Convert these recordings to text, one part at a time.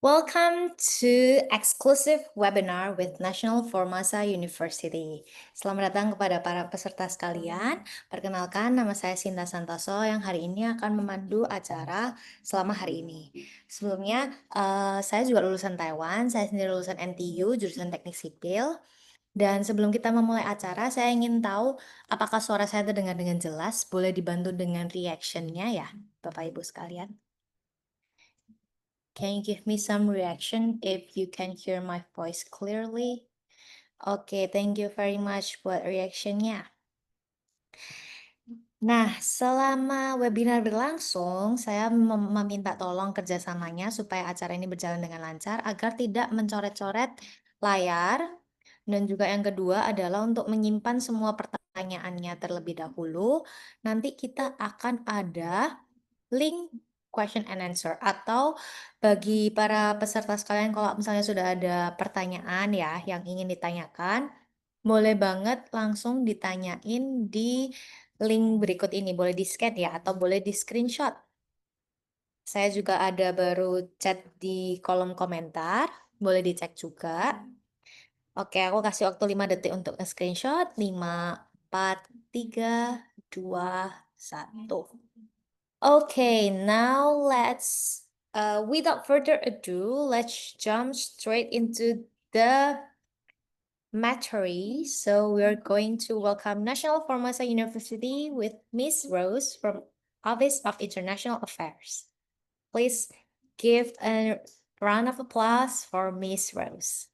Welcome to exclusive webinar with National Formasa University. Selamat datang kepada para peserta sekalian. Perkenalkan, nama saya Sinta Santoso yang hari ini akan memandu acara selama hari ini. Sebelumnya, saya juga lulusan Taiwan, saya sendiri lulusan NTU, jurusan Teknik Sipil. Dan sebelum kita memulai acara, saya ingin tahu apakah suara saya terdengar dengan jelas, boleh dibantu dengan reaction-nya ya, Bapak Ibu sekalian. Can you give me some reaction if you can hear my voice clearly? Oke, thank you very much buat reaction-nya. Nah, selama webinar berlangsung, saya meminta tolong kerjasamanya supaya acara ini berjalan dengan lancar agar tidak mencoret-coret layar. Dan juga yang kedua adalah untuk menyimpan semua pertanyaannya terlebih dahulu. Nanti kita akan ada link question and answer, atau bagi para peserta sekalian kalau misalnya sudah ada pertanyaan ya yang ingin ditanyakan, boleh banget langsung ditanyain di link berikut ini, boleh di-scan ya atau boleh di-screenshot. Saya juga ada baru chat di kolom komentar, boleh dicek juga. Oke, aku kasih waktu 5 detik untuk nge-screenshot. 5, 4, 3, 2, 1. Okay, now without further ado, let's jump straight into the matter. So we're going to welcome National Formasa University with Miss Rose from Office of International Affairs. Please give a round of applause for Miss Rose.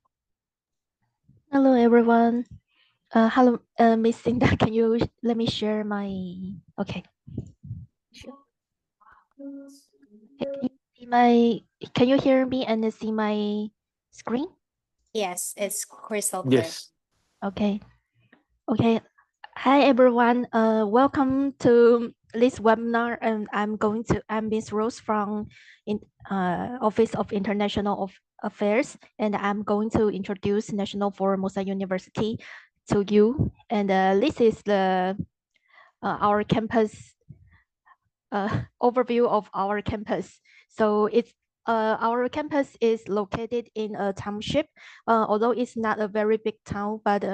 Hello, everyone. Hello, Miss Cinda. Can you let me share my? Okay. Sure. Can you hear me and see my screen? Yes, it's crystal clear. Yes. Okay. Okay. Hi, everyone. Welcome to this webinar, and I'm Miss Rose from Office of International Affairs, and I'm going to introduce National Formosa University to you. And this is our campus overview of our campus. So our campus is located in a township, although it's not a very big town, but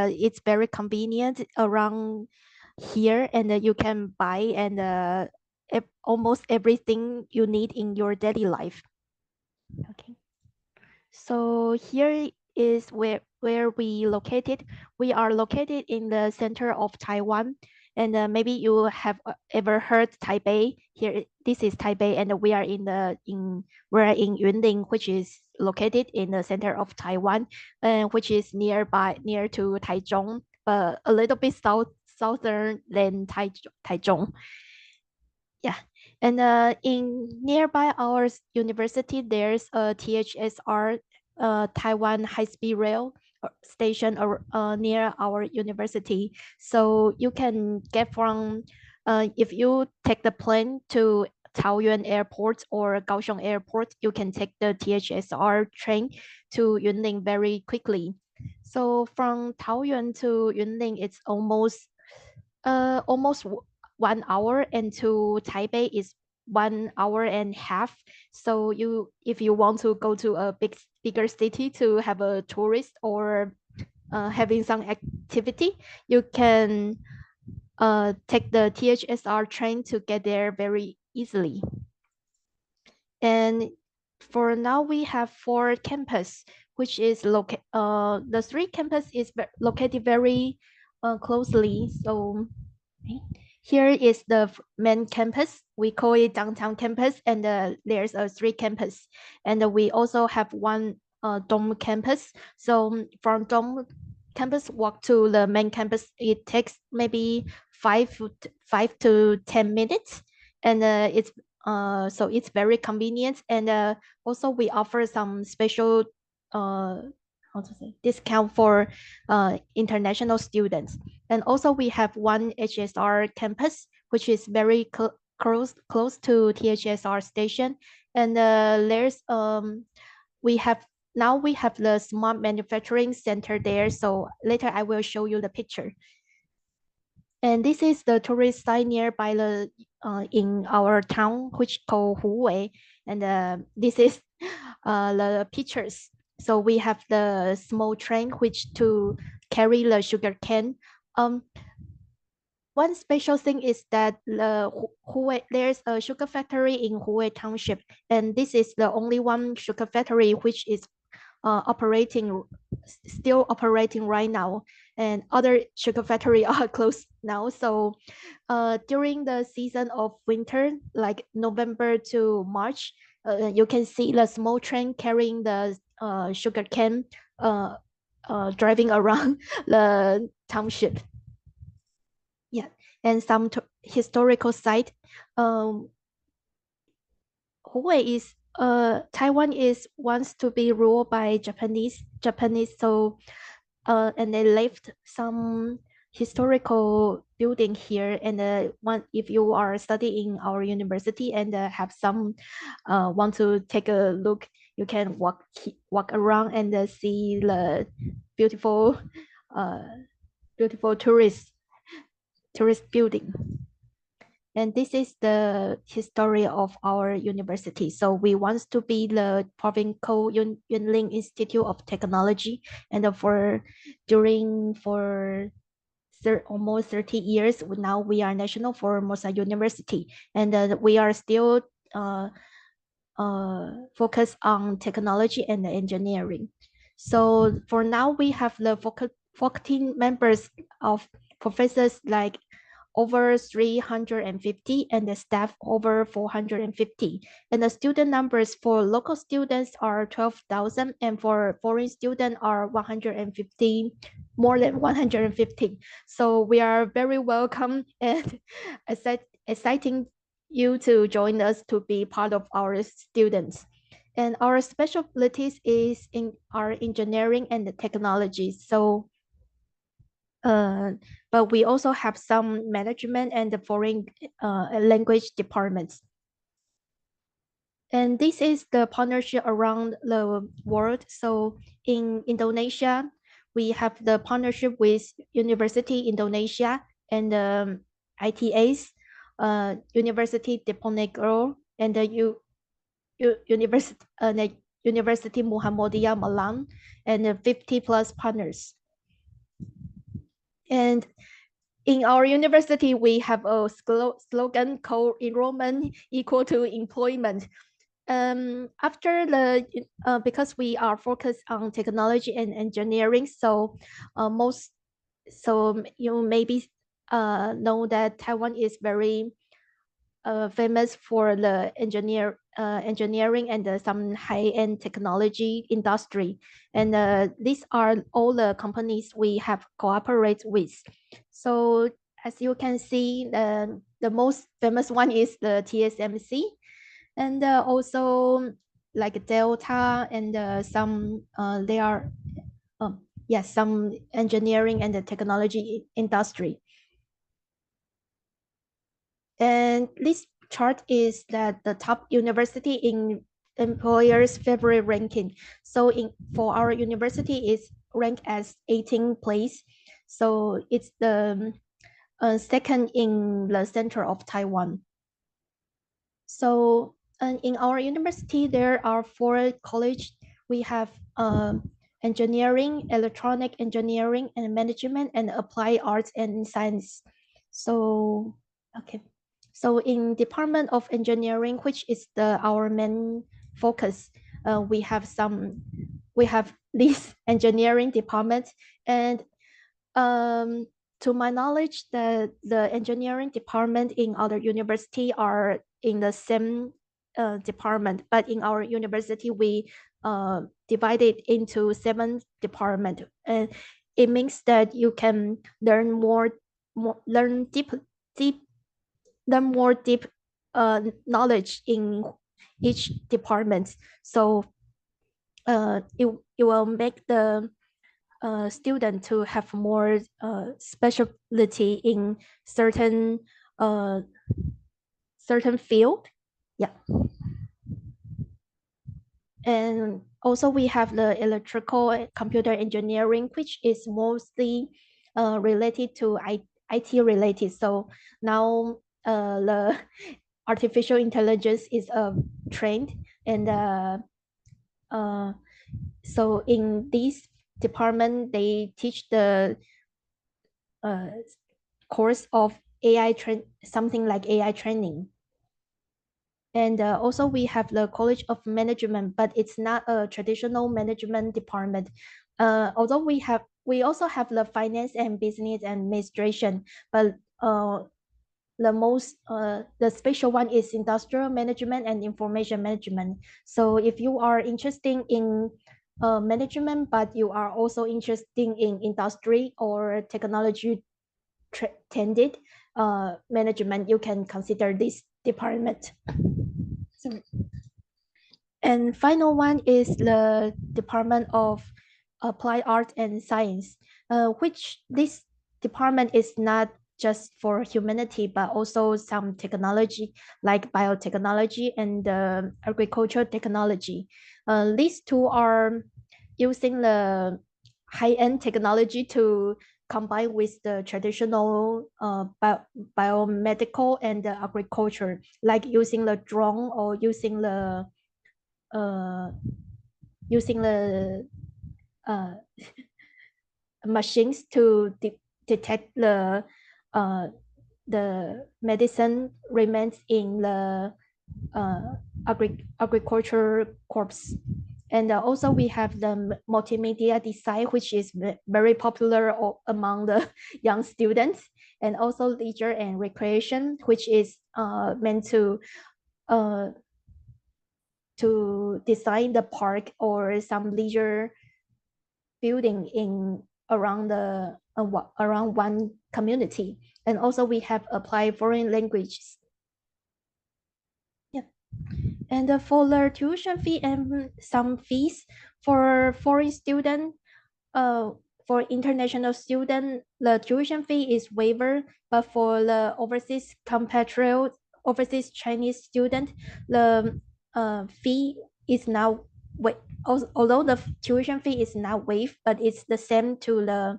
it's very convenient around here, and you can buy almost everything you need in your daily life. Okay. So here is where we located. We are located in the center of Taiwan, and maybe you have ever heard Taipei. Here, this is Taipei, and we're in Yunlin, which is located in the center of Taiwan, which is near to Taichung, but a little bit southern than Taichung. Yeah. And in nearby our university, there's a THSR, Taiwan High-Speed Rail station near our university. So you can get from, if you take the plane to Taoyuan Airport or Kaohsiung Airport, you can take the THSR train to Yunlin very quickly. So from Taoyuan to Yunlin, it's almost 1 hour, and to Taipei is 1 hour and a half. So if you want to go to a bigger city to have a tourist or having some activity, you can take the THSR train to get there very easily. And for now, we have 4 campus, which is the 3 campus is located very closely. So here is the main campus. We call it downtown campus, and there's 3 campus, and we also have 1 dome campus. So from dome campus walk to the main campus, it takes maybe 5 to 10 minutes, and so it's very convenient. And also we offer some special discount for international students. And also we have 1 HSR campus, which is very close to THSR station. And we have the smart manufacturing center there. So later I will show you the picture. And this is the tourist site nearby the in our town, which called Huwei. And this is the pictures. So we have the small train which to carry the sugar cane. Um, one special thing is that there's a sugar factory in Huwei Township, and this is the only one sugar factory which is still operating right now, and other sugar factory are closed now. So during the season of winter, like November to March, you can see the small train carrying the sugar cane driving around the township. Yeah, and some historical site. Um, Huawei is Taiwan is wants to be ruled by Japanese. So and they left some historical building here. And one, if you are studying our university and have some want to take a look, you can walk around and see the beautiful uh beautiful tourist building. And this is the history of our university. So we want to be the provincial Yunlin Institute of Technology, and for almost 30 years now we are national Formosa University, and we are still focused on technology and engineering. So for now we have the 14 members of professors, like over 350, and the staff over 450. And the student numbers for local students are 12,000, and for foreign students are 150, more than 150. So we are very welcome and exciting you to join us to be part of our students. And our specialties is in our engineering and the technology. So but we also have some management and the foreign language departments. And this is the partnership around the world. So in Indonesia, we have the partnership with University Indonesia and ITAs, University Diponegoro, and the University Muhammadiyah Malang, and 50 plus partners. And in our university, we have a slogan called "Enrollment equal to employment." Because we are focused on technology and engineering, so you maybe know that Taiwan is very famous for the engineering and some high-end technology industry. And these are all the companies we have cooperate with. So as you can see, the most famous one is the TSMC, and also like Delta, and they are yes, some engineering and the technology industry. And this chart is that the top university in employers favorite ranking. So for our university is ranked as 18th place. So it's the second in the center of Taiwan. So in our university, there are 4 colleges. We have engineering, electronic engineering, and management, and applied arts and science. So, okay. So in Department of Engineering, which is our main focus, we have this engineering department. And to my knowledge, the engineering department in other university are in the same department, but in our university we divided into 7 department, and it means that you can learn more deep knowledge in each department. So it will make the student to have more specialty in certain field. Yeah. And also we have the electrical and computer engineering, which is mostly related to IT related. So now the artificial intelligence is a trend, and uh, so in this department they teach the uh, course of something like AI training. And also we have the College of Management, but it's not a traditional management department. Although we also have the Finance and Business Administration, but the special one is Industrial Management and Information Management. So if you are interested in management, but you are also interested in industry or technology tended management, you can consider this department. Sorry. And final one is the Department of Applied Art and Science, which this department is not just for humanity, but also some technology like biotechnology and agricultural technology. These two are using the high-end technology to combine with the traditional biomedical and agriculture, like using the drone or uh, using the uh, machines to detect uh, the medicine remains in the agriculture corps. And also we have the multimedia design, which is very popular among the young students, and also leisure and recreation, which is meant uh, to design the park or some leisure building in around one community. And also we have applied foreign languages. Yeah. And for the tuition fee and some fees for foreign student, uh, for international student, the tuition fee is waiver, but for the overseas Chinese student, the fee is now although the tuition fee is not waived, but it's the same to the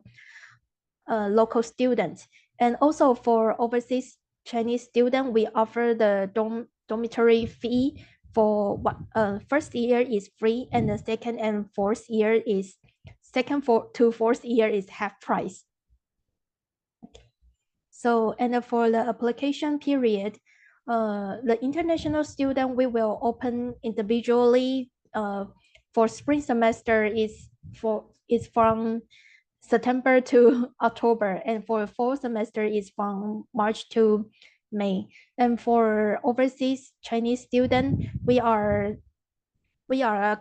local students. And also for overseas Chinese student, we offer the dormitory fee for first year is free, and the second to fourth year is half price. So, and for the application period, the international student we will open individually. For spring semester is from September to October, and for fall semester is from March to May. And for overseas Chinese student, we are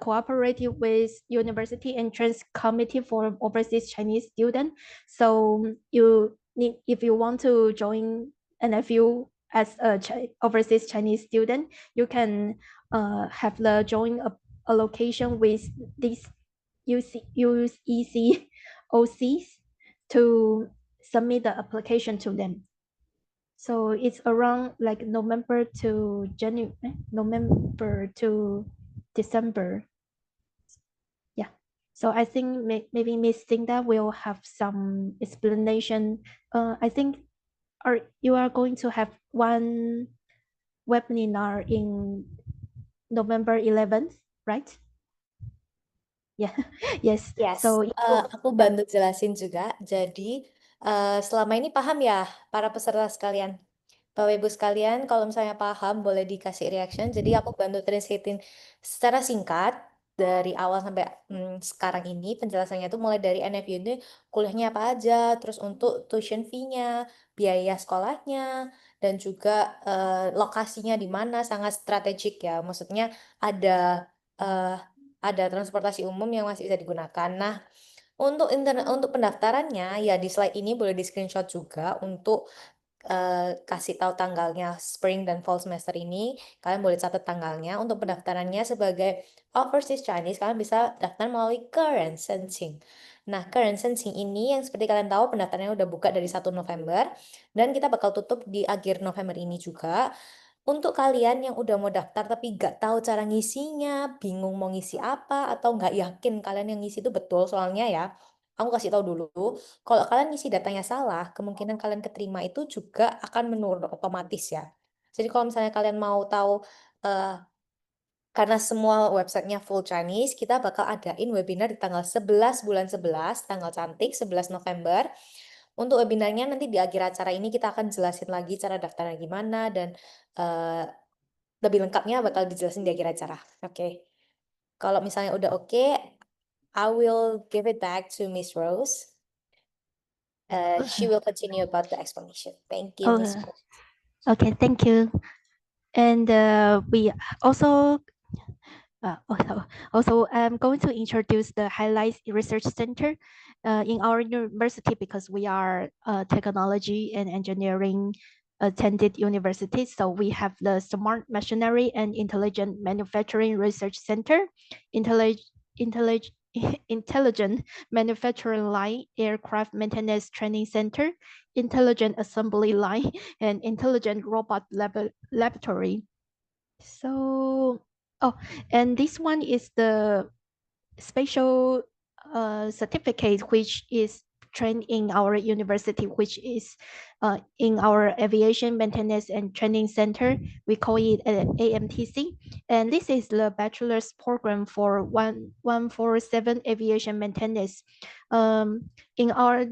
cooperative with University Entrance Committee for overseas Chinese student. So if you want to join NFU as a overseas Chinese student, you can have the join allocation with these UEC OCs to submit the application to them. So it's around like November to December. Yeah. So I think maybe Miss Cinda will have some explanation. I think you are going to have one webinar in November 11th, right? Yeah. Yes. Yes, So aku bantu jelasin juga. Jadi, selama ini paham ya para peserta sekalian? Bapak Ibu sekalian, kalau misalnya paham boleh dikasih reaction. Jadi aku bantu translatein secara singkat dari awal sampai sekarang ini penjelasannya tuh mulai dari NFU ini kuliahnya apa aja, terus untuk tuition fee-nya, biaya sekolahnya, dan juga lokasinya di mana sangat strategik ya. Maksudnya ada eh, ada transportasi umum yang masih bisa digunakan. Nah, untuk pendaftarannya ya di slide ini boleh di-screenshot juga untuk kasih tahu tanggalnya spring dan fall semester ini, kalian boleh catat tanggalnya. Untuk pendaftarannya sebagai overseas Chinese, kalian bisa daftar melalui current sensing. Nah, current sensing ini yang seperti kalian tahu pendaftarannya udah buka dari 1 November dan kita bakal tutup di akhir November ini juga. Untuk kalian yang udah mau daftar tapi nggak tahu cara ngisinya, bingung mau ngisi apa, atau nggak yakin kalian yang ngisi itu betul soalnya ya, aku kasih tahu dulu, kalau kalian isi datanya salah, kemungkinan kalian keterima itu juga akan menurun otomatis ya. Jadi kalau misalnya kalian mau tahu, eh, karena semua websitenya full Chinese, kita bakal adain webinar di tanggal 11 bulan 11, tanggal cantik 11 November. Untuk webinarnya nanti di akhir acara ini kita akan jelasin lagi cara daftarnya gimana dan eh, lebih lengkapnya bakal dijelasin di akhir acara. Oke. Kalau misalnya udah oke, I will give it back to Miss Rose. She will continue about the explanation. Thank you, Miss Okay. Rose. Okay, thank you. And we also also, I'm going to introduce the Highlights Research Center in our university because we are technology and engineering attended university. So we have the Smart Machinery and Intelligent Manufacturing Research Center, Intelligent Intelligent Manufacturing Line, Aircraft Maintenance Training Center, Intelligent Assembly Line, and Intelligent Robot Laboratory. So, oh, and this one is the special certificate which is trained in our university, which is in our Aviation Maintenance and Training Center. We call it AMTC. And this is the bachelor's program for 147 aviation maintenance. In our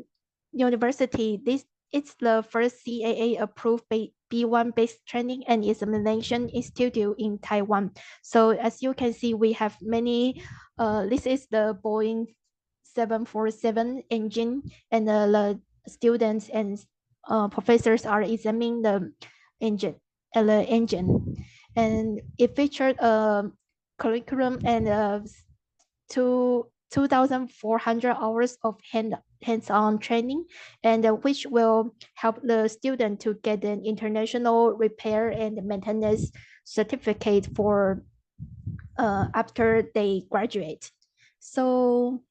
university, this it's the first CAA approved B1 based training and examination institute in Taiwan. So as you can see, we have many. This is the Boeing 747 engine, and the students and professors are examining the engine. And it featured a curriculum and two 2,400 hours of hands-on training, and which will help the student to get an international repair and maintenance certificate for after they graduate. So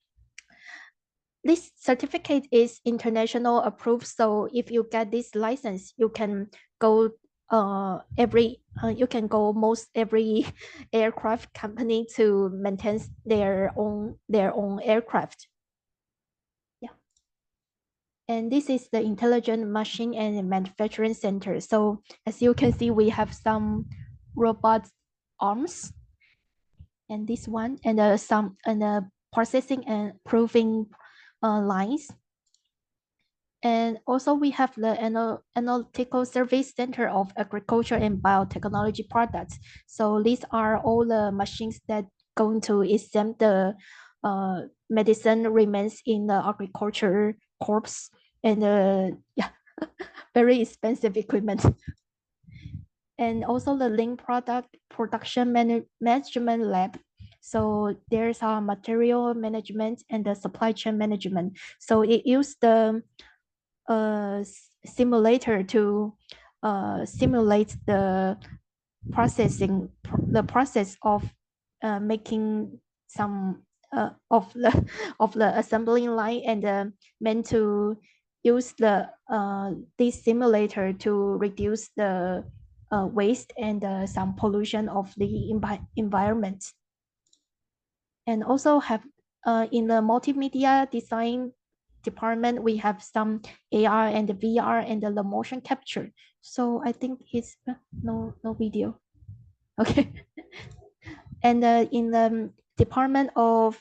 this certificate is international approved. So if you get this license, you can go you can go most every aircraft company to maintain their own aircraft. Yeah. And this is the Intelligent Machine and Manufacturing Center. So as you can see, we have some robot arms, and this one, and some processing and proving lines. And also we have the Analytical Service Center of Agriculture and Biotechnology Products. So these are all the machines that going to exempt the medicine remains in the agriculture corps, and yeah, very expensive equipment. And also the Lean Product Production Management Lab. So there's a material management and the supply chain management. So it used the simulator to simulate the process of making some of the assembling line, and meant to use this simulator to reduce the waste and some pollution of the environment. And also have in the multimedia design department, we have some AR and VR and the motion capture. So I think it's no video. Okay. And in the department of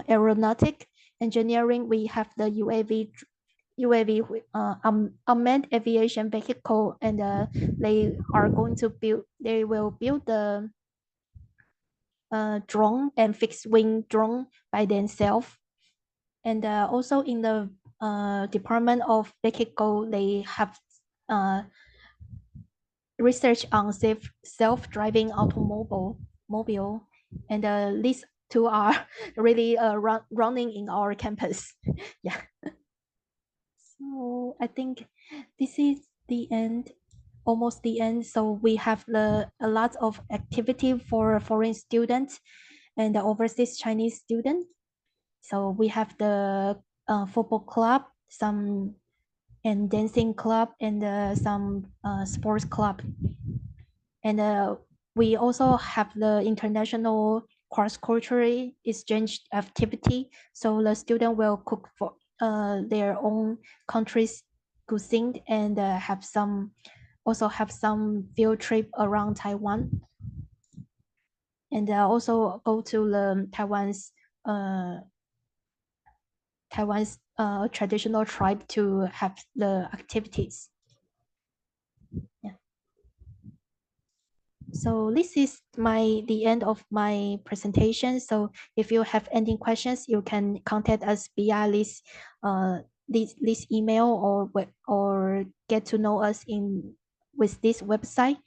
aeronautic engineering, we have the UAV unmanned aviation vehicle, and they will build the drone and fixed wing drone by themselves. And also in the department of vehicle, they have research on self-driving automobile, and these two are really running in our campus. Yeah. So I think this is the end, almost the end. So we have a lot of activity for foreign students and the overseas Chinese students. So we have the football club, some and dancing club, and some sports club. And we also have the international cross-cultural exchange activity. So the student will cook for their own country's cuisine and also have some field trip around Taiwan, and also go to the Taiwan's traditional tribe to have the activities. Yeah. So this is the end of my presentation. So if you have any questions, you can contact us via this email or get to know us with this website.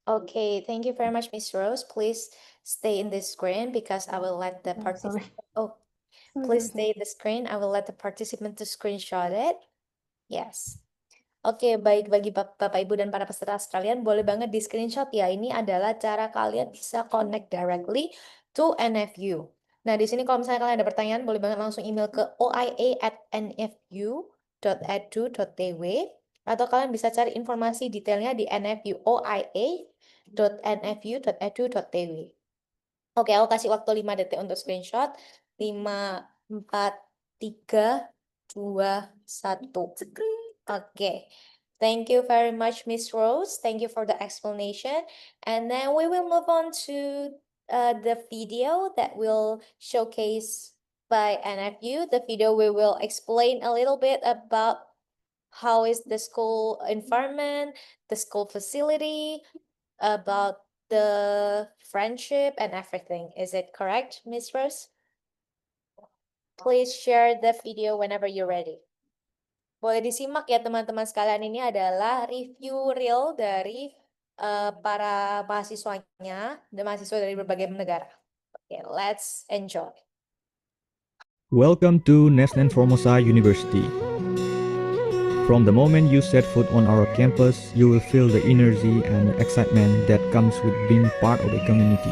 Okay, thank you very much, Miss Rose. Please stay in this screen because I will let the Sorry. participant. Oh, please stay in the screen. I will let the participant to screenshot it. Yes. Oke, baik bagi Bapak Ibu dan para peserta sekalian, boleh banget di screenshot ya. Ini adalah cara kalian bisa connect directly to NFU. Nah, di sini kalau misalnya kalian ada pertanyaan, boleh banget langsung email ke oia@nfu.edu.tw atau kalian bisa cari informasi detailnya di NFU oia.nfu.edu.tw. Oke, aku kasih waktu 5 detik untuk screenshot. 5, 4, 3, 2, 1. Oke. Thank you very much, Miss Rose. Thank you for the explanation. And then we will move on to the video that will showcase by NFU. The video we will explain a little bit about how is the school environment, the school facility, about the friendship and everything. Is it correct, Miss Rose? Please share the video whenever you're ready. Boleh disimak ya teman-teman sekalian, ini adalah review real dari para mahasiswanya dan mahasiswa dari berbagai negara. Okay, let's enjoy. Welcome to Nestlé Formosa University. From the moment you set foot on our campus, you will feel the energy and excitement that comes with being part of a community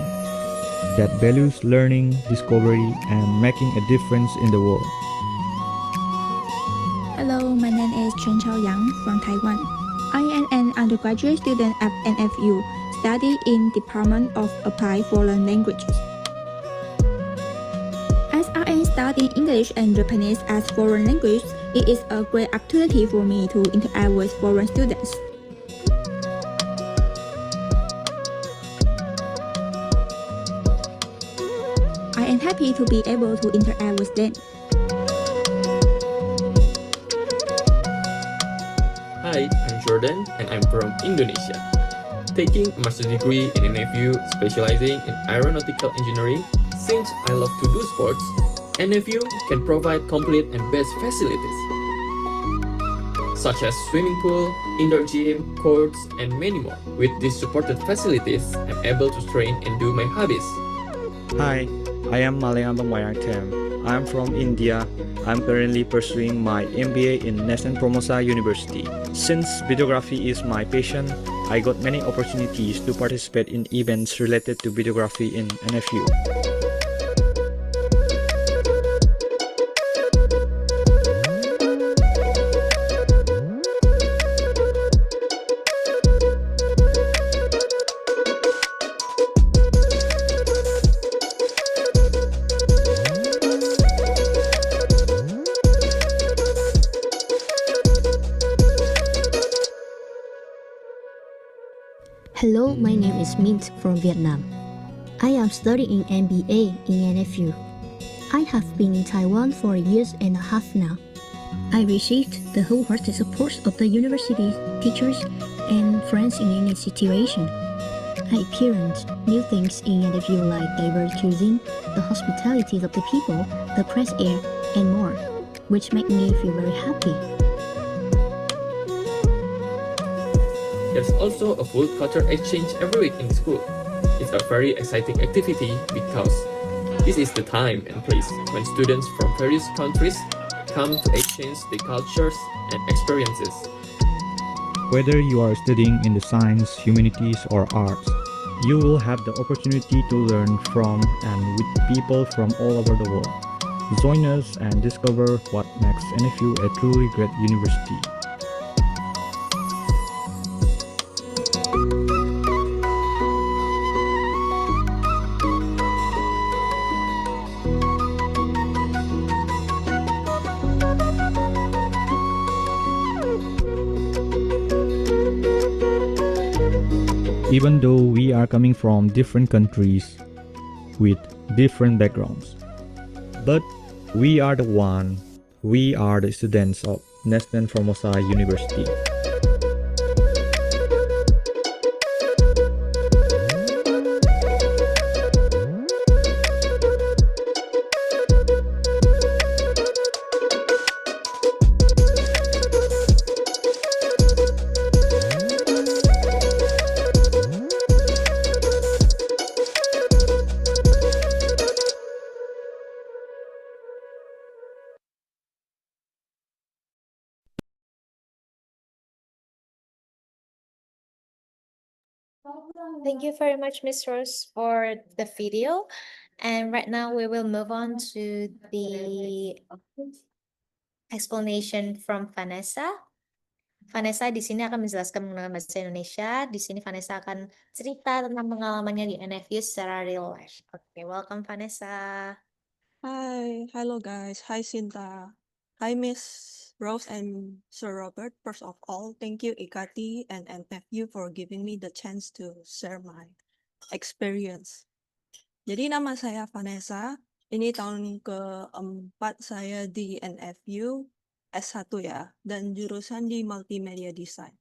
that values learning, discovery, and making a difference in the world. Hello, my name is Chen Chaoyang from Taiwan. I am an undergraduate student at NFU, studying in Department of Applied Foreign Languages. As I am studying English and Japanese as foreign language, it is a great opportunity for me to interact with foreign students. I am happy to be able to interact with them. Hi, I'm Jordan and I'm from Indonesia. Taking a master's degree in NFU specializing in aeronautical engineering, since I love to do sports, NFU can provide complete and best facilities such as swimming pool, indoor gym, courts, and many more. With these supported facilities, I'm able to train and do my hobbies. Hi, I am Malayambang Wayangtem. I'm from India. I'm currently pursuing my MBA in Nestlé Formosa University. Since videography is my passion, I got many opportunities to participate in events related to videography in NFU. Hello, my name is Mint from Vietnam. I am studying MBA in NFU. I have been in Taiwan for a year and a half now. I received the wholehearted support of the university, teachers, and friends in any situation. I experienced new things in NFU like diverse cuisine, the hospitality of the people, the fresh air, and more, which make me feel very happy. There's also a full culture exchange every week in school. It's a very exciting activity because this is the time and place when students from various countries come to exchange their cultures and experiences. Whether you are studying in the science, humanities, or arts, you will have the opportunity to learn from and with people from all over the world. Join us and discover what makes NFU a truly great university. even though we are coming from different countries with different backgrounds. But we are the one, we are the students of Neston Formosa University. Thank you very much, Miss Rose, for the video. And right now we will move on to the explanation from Vanessa. Vanessa di sini akan menjelaskan menggunakan bahasa Indonesia. Di sini Vanessa akan cerita tentang pengalamannya di NFU secara real life. Oke, welcome Vanessa. Hi, hello guys. Hi Sinta. Hi Miss Rose and Sir Robert. First of all, thank you Ikati and NFU for giving me the chance to share my experience. Jadi nama saya Vanessa. Ini tahun keempat saya di NFU S1 ya, dan jurusan di Multimedia Design.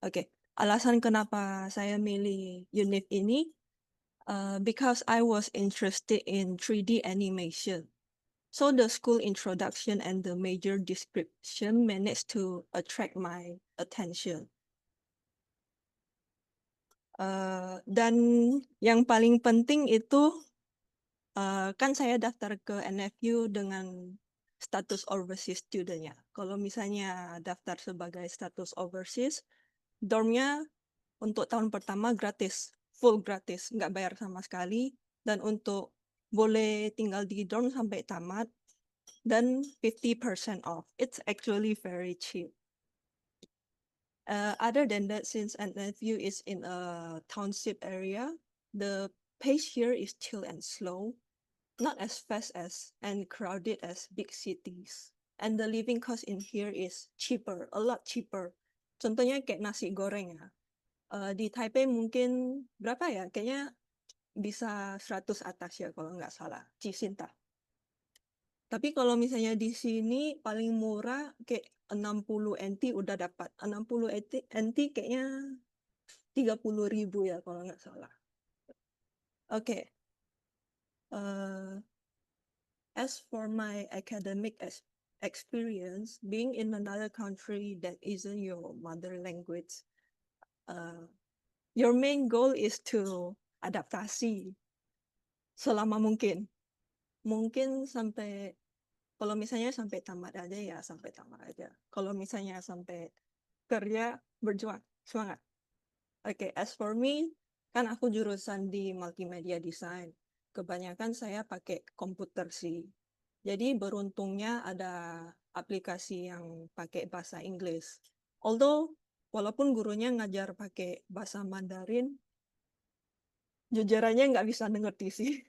Oke, alasan kenapa saya milih unit ini, because I was interested in 3D animation. So the school introduction and the major description managed to attract my attention. Dan yang paling penting itu, kan saya daftar ke NFU dengan status overseas student ya. Kalau misalnya daftar sebagai status overseas, dormnya untuk tahun pertama gratis, full gratis, nggak bayar sama sekali. Dan untuk boleh tinggal di dorm sampai tamat, dan 50% off. It's actually very cheap. Other than that, since NFU is in a township area, the pace here is chill and slow, not as fast as and crowded as big cities. And the living cost in here is cheaper, a lot cheaper. Contohnya kayak nasi goreng ya. Di Taipei mungkin berapa ya? Kayaknya bisa 100 atas ya kalau nggak salah. Cisinta. Tapi kalau misalnya di sini paling murah kayak 60 NT udah dapat. 60 NT kayaknya 30.000 ya kalau nggak salah. Oke. As for my academic experience, being in another country that isn't your mother language, your main goal is to adaptasi selama mungkin. Mungkin sampai, kalau misalnya sampai tamat aja ya sampai tamat aja. Kalau misalnya sampai kerja, berjuang, semangat. Oke, as for me, kan aku jurusan di multimedia design. Kebanyakan saya pakai komputer sih. Jadi beruntungnya ada aplikasi yang pakai bahasa Inggris. Although, walaupun gurunya ngajar pakai bahasa Mandarin, jujur aja nggak bisa ngerti sih.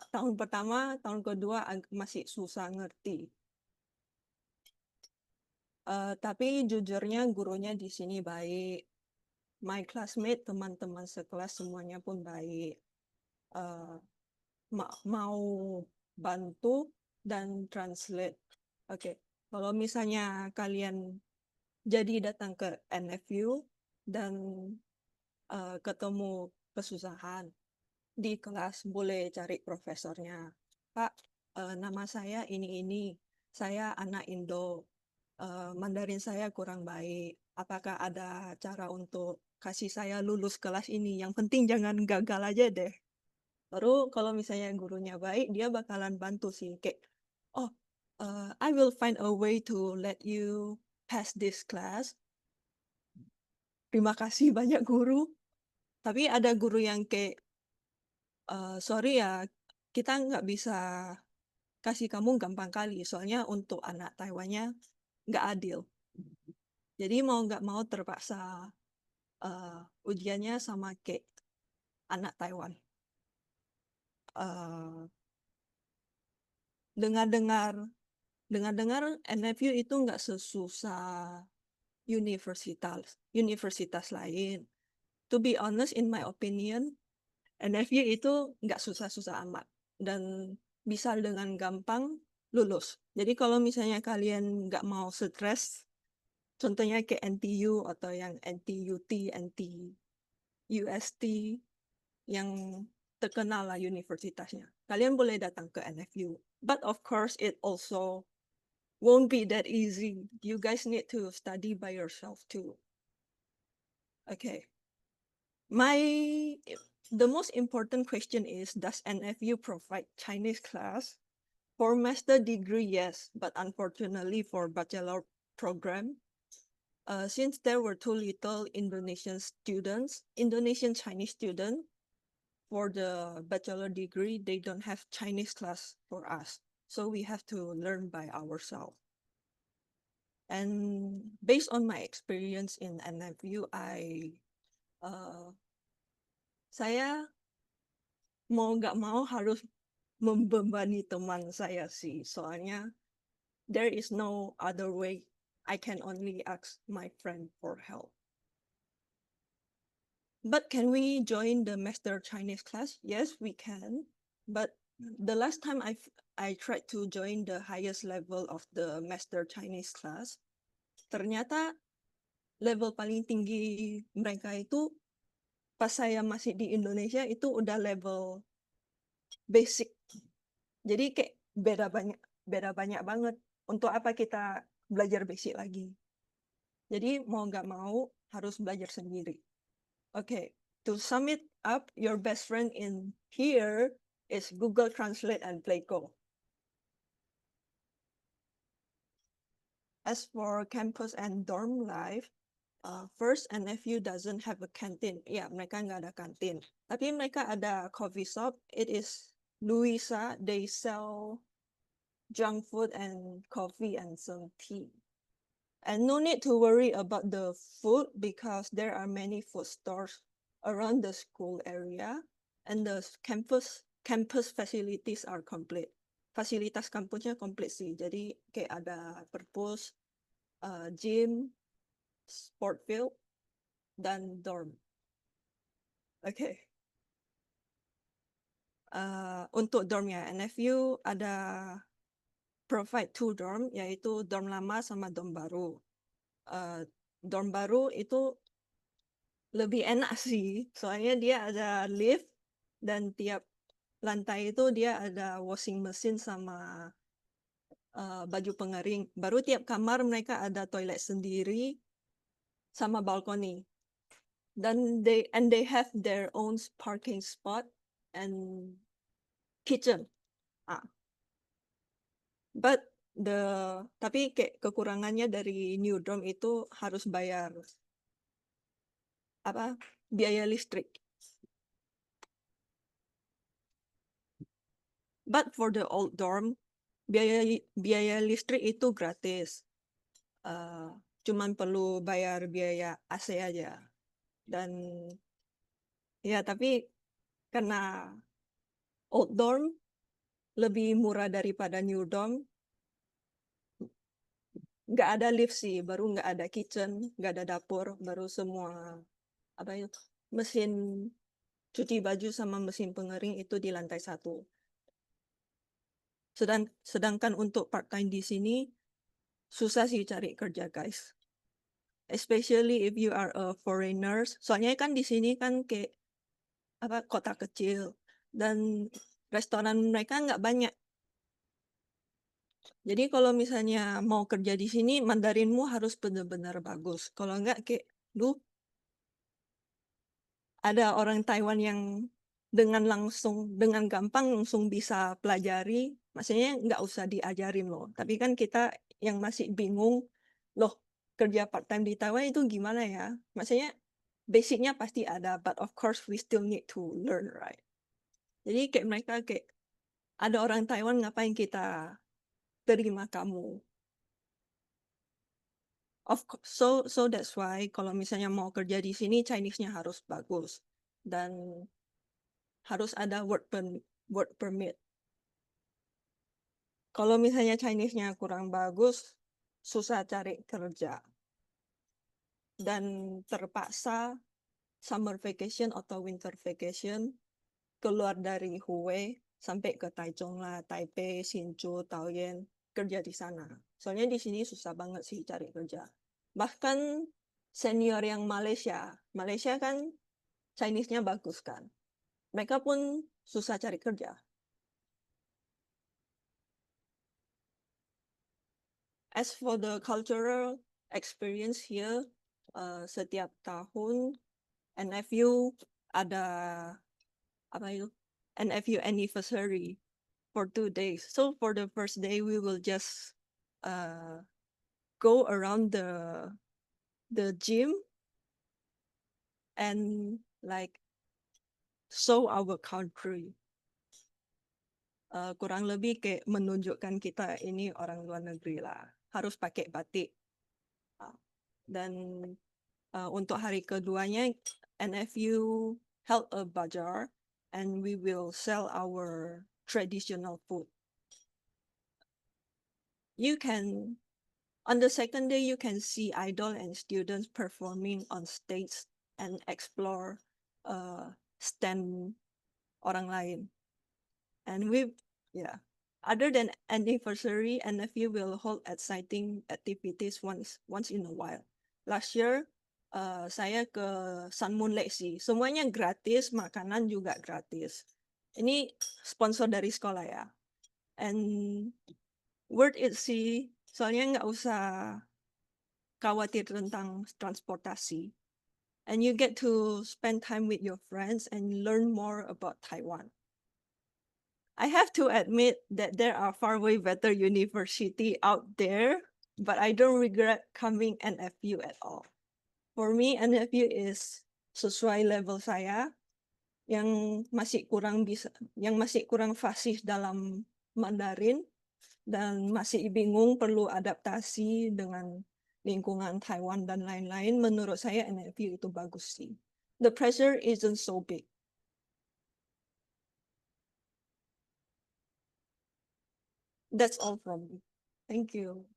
Tahun pertama, tahun kedua masih susah ngerti. Tapi jujurnya gurunya di sini baik. My classmate, teman-teman sekelas semuanya pun baik. Mau bantu dan translate. Oke, kalau misalnya kalian jadi datang ke NFU dan ketemu kesusahan di kelas, boleh cari profesornya. Pak, nama saya ini, saya anak Indo, Mandarin saya kurang baik. Apakah ada cara untuk kasih saya lulus kelas ini? Yang penting jangan gagal aja deh. Baru kalau misalnya gurunya baik, dia bakalan bantu sih. Kayak, oh, I will find a way to let you pass this class. Terima kasih banyak guru. Tapi ada guru yang kayak, sorry ya, kita nggak bisa kasih kamu gampang kali. Soalnya untuk anak Taiwannya nggak adil. Jadi mau nggak mau terpaksa ujiannya sama kayak anak Taiwan. Dengar-dengar NFU itu nggak sesusah universitas lain. to be honest, in my opinion, NFU itu nggak susah-susah amat dan bisa dengan gampang lulus. Jadi kalau misalnya kalian nggak mau stres, contohnya kayak NTU atau yang NTUT, NTUST, yang terkenal lah universitasnya. Kalian boleh datang ke NFU. But of course, it also won't be that easy. You guys need to study by yourself too. Okay. The most important question is, does NFU provide Chinese class? For master degree, yes, but unfortunately for bachelor program, since there were too little Indonesian Chinese students for the bachelor degree, they don't have Chinese class for us. So we have to learn by ourselves. And based on my experience in NFU, saya mau nggak mau harus membebani teman saya sih. Soalnya there is no other way. I can only ask my friend for help. But can we join the master Chinese class? Yes, we can. But the last time I tried to join the highest level of the master Chinese class, ternyata level paling tinggi mereka itu pas saya masih di Indonesia itu udah level basic. Jadi kayak beda banyak banget. Untuk apa kita belajar basic lagi? Jadi mau nggak mau harus belajar sendiri. Okay, to sum it up, your best friend in here is Google Translate and Playco. As for campus and dorm life, first, NFU doesn't have a canteen. Ya, mereka nggak ada kantin. Tapi mereka ada coffee shop. It is Luisa. They sell junk food and coffee and some tea. And no need to worry about the food because there are many food stores around the school area and the campus facilities are complete. Fasilitas kampusnya komplit sih. Jadi kayak ada perpus, gym, sport field, dan dorm. Oke. Untuk dormnya, NFU ada provide 2 dorm, yaitu dorm lama sama dorm baru. Dorm baru itu lebih enak sih, soalnya dia ada lift dan tiap lantai itu dia ada washing machine sama baju pengering. Baru tiap kamar mereka ada toilet sendiri sama balkoni. Dan they have their own parking spot and kitchen. But tapi kayak kekurangannya dari new dorm itu harus bayar biaya listrik. But for the old dorm, biaya listrik itu gratis. Cuman perlu bayar biaya AC aja. Dan ya tapi karena old dorm lebih murah daripada new dorm, nggak ada lift sih, baru nggak ada kitchen, nggak ada dapur, baru semua mesin cuci baju sama mesin pengering itu di lantai 1. Sedangkan untuk part time di sini susah sih cari kerja, guys. Especially if you are a foreigners. Soalnya kan di sini kan kayak kota kecil dan restoran mereka nggak banyak. Jadi kalau misalnya mau kerja di sini, Mandarinmu harus benar-benar bagus. Kalau nggak kayak ada orang Taiwan yang dengan gampang langsung bisa pelajari, maksudnya nggak usah diajarin loh. Tapi kan kita yang masih bingung, loh kerja part time di Taiwan itu gimana ya? Maksudnya basicnya pasti ada, but of course we still need to learn, right? Jadi kayak mereka kayak ada orang Taiwan, ngapain kita terima kamu? Of course, so that's why kalau misalnya mau kerja di sini Chinese-nya harus bagus dan harus ada work permit. Kalau misalnya Chinese-nya kurang bagus, susah cari kerja. Dan terpaksa summer vacation atau winter vacation keluar dari Hue sampai ke Taichung lah, Taipei, Hsinchu, Taoyuan, kerja di sana. Soalnya di sini susah banget sih cari kerja. Bahkan senior yang Malaysia kan Chinese-nya bagus kan. Mereka pun susah cari kerja. As for the cultural experience here, setiap tahun NFU ada apa itu? NFU anniversary for 2 days. So for the first day, we will just go around the gym and like show our country. Kurang lebih kayak menunjukkan kita ini orang luar negeri lah. Harus pakai batik. Dan untuk hari keduanya, NFU held a bazaar and we will sell our traditional food. On the second day, you can see idol and students performing on stage and explore stand orang lain. And other than anniversary, NFU will hold exciting activities once in a while. Last year, saya ke Sun Moon Lake sih. Semuanya gratis, makanan juga gratis. Ini sponsor dari sekolah ya. And worth it sih, soalnya nggak usah khawatir tentang transportasi. And you get to spend time with your friends and learn more about Taiwan. I have to admit that there are far way better university out there, but I don't regret coming NFU at all. For me, NFU is sesuai level saya yang masih kurang fasih dalam Mandarin dan masih bingung perlu adaptasi dengan lingkungan Taiwan dan lain-lain. Menurut saya NFU itu bagus sih. The pressure isn't so big. That's all from me. Thank you.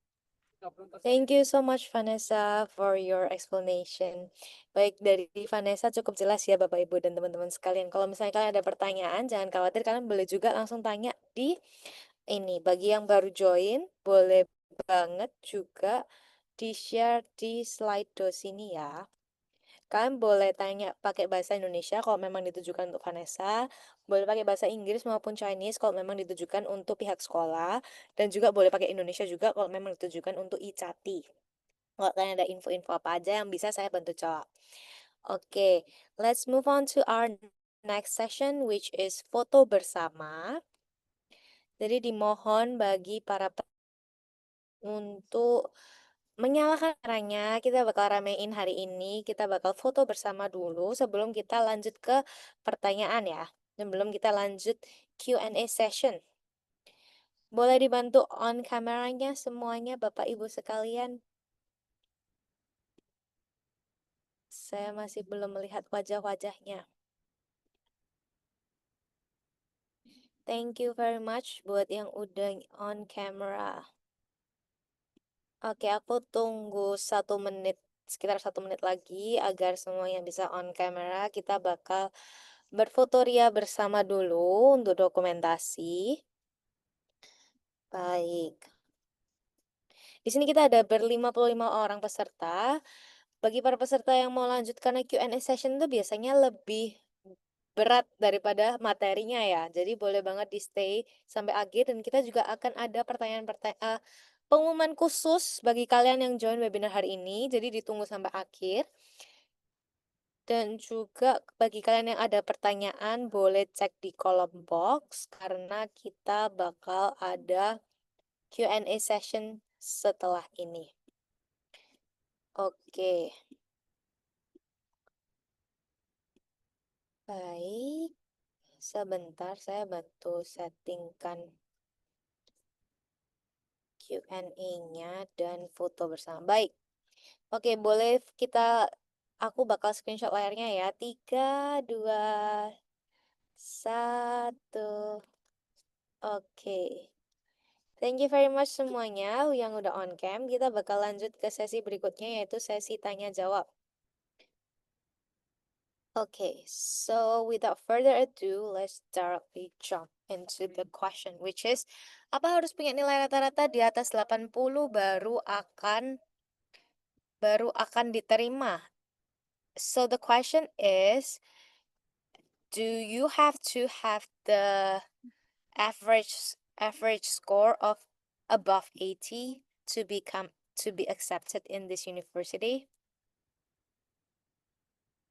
Thank you so much Vanessa for your explanation. Baik, dari Vanessa cukup jelas ya Bapak Ibu dan teman-teman sekalian. Kalau misalnya kalian ada pertanyaan, jangan khawatir, kalian boleh juga langsung tanya di ini. Bagi yang baru join, boleh banget juga di-share di Slido sini ya. Kalian boleh tanya pakai bahasa Indonesia kalau memang ditujukan untuk Vanessa, boleh pakai bahasa Inggris maupun Chinese kalau memang ditujukan untuk pihak sekolah, dan juga boleh pakai Indonesia juga kalau memang ditujukan untuk Icati. Kalau kalian ada info-info apa aja yang bisa saya bantu jawab. Oke, let's move on to our next session which is foto bersama. Jadi dimohon bagi para untuk menyalakan kameranya. Kita bakal ramein hari ini. Kita bakal foto bersama dulu sebelum kita lanjut ke pertanyaan ya. Sebelum kita lanjut Q&A session. Boleh dibantu on kameranya semuanya Bapak Ibu sekalian. Saya masih belum melihat wajah-wajahnya. Thank you very much buat yang udah on camera. Oke, aku tunggu 1 menit, sekitar 1 menit lagi agar semuanya bisa on camera. Kita bakal berfotoria bersama dulu untuk dokumentasi. Baik. Di sini kita ada ber-55 orang peserta. Bagi para peserta yang mau lanjut, karena Q&A session itu biasanya lebih berat daripada materinya ya. Jadi boleh banget di stay sampai akhir, dan kita juga akan ada pengumuman khusus bagi kalian yang join webinar hari ini. Jadi ditunggu sampai akhir. Dan juga bagi kalian yang ada pertanyaan boleh cek di kolom box karena kita bakal ada Q&A session setelah ini. Oke. Baik. Sebentar saya bantu settingkan Q&A-nya dan foto bersama. Baik. Oke, boleh aku bakal screenshot layarnya ya. 3, 2, 1. Oke. Thank you very much semuanya yang udah on cam. Kita bakal lanjut ke sesi berikutnya yaitu sesi tanya jawab. Okay, so without further ado, let's directly jump into the question, which is, apa harus punya nilai rata-rata di atas 80 baru akan diterima? So the question is, do you have to have the average score of above 80 to be accepted in this university?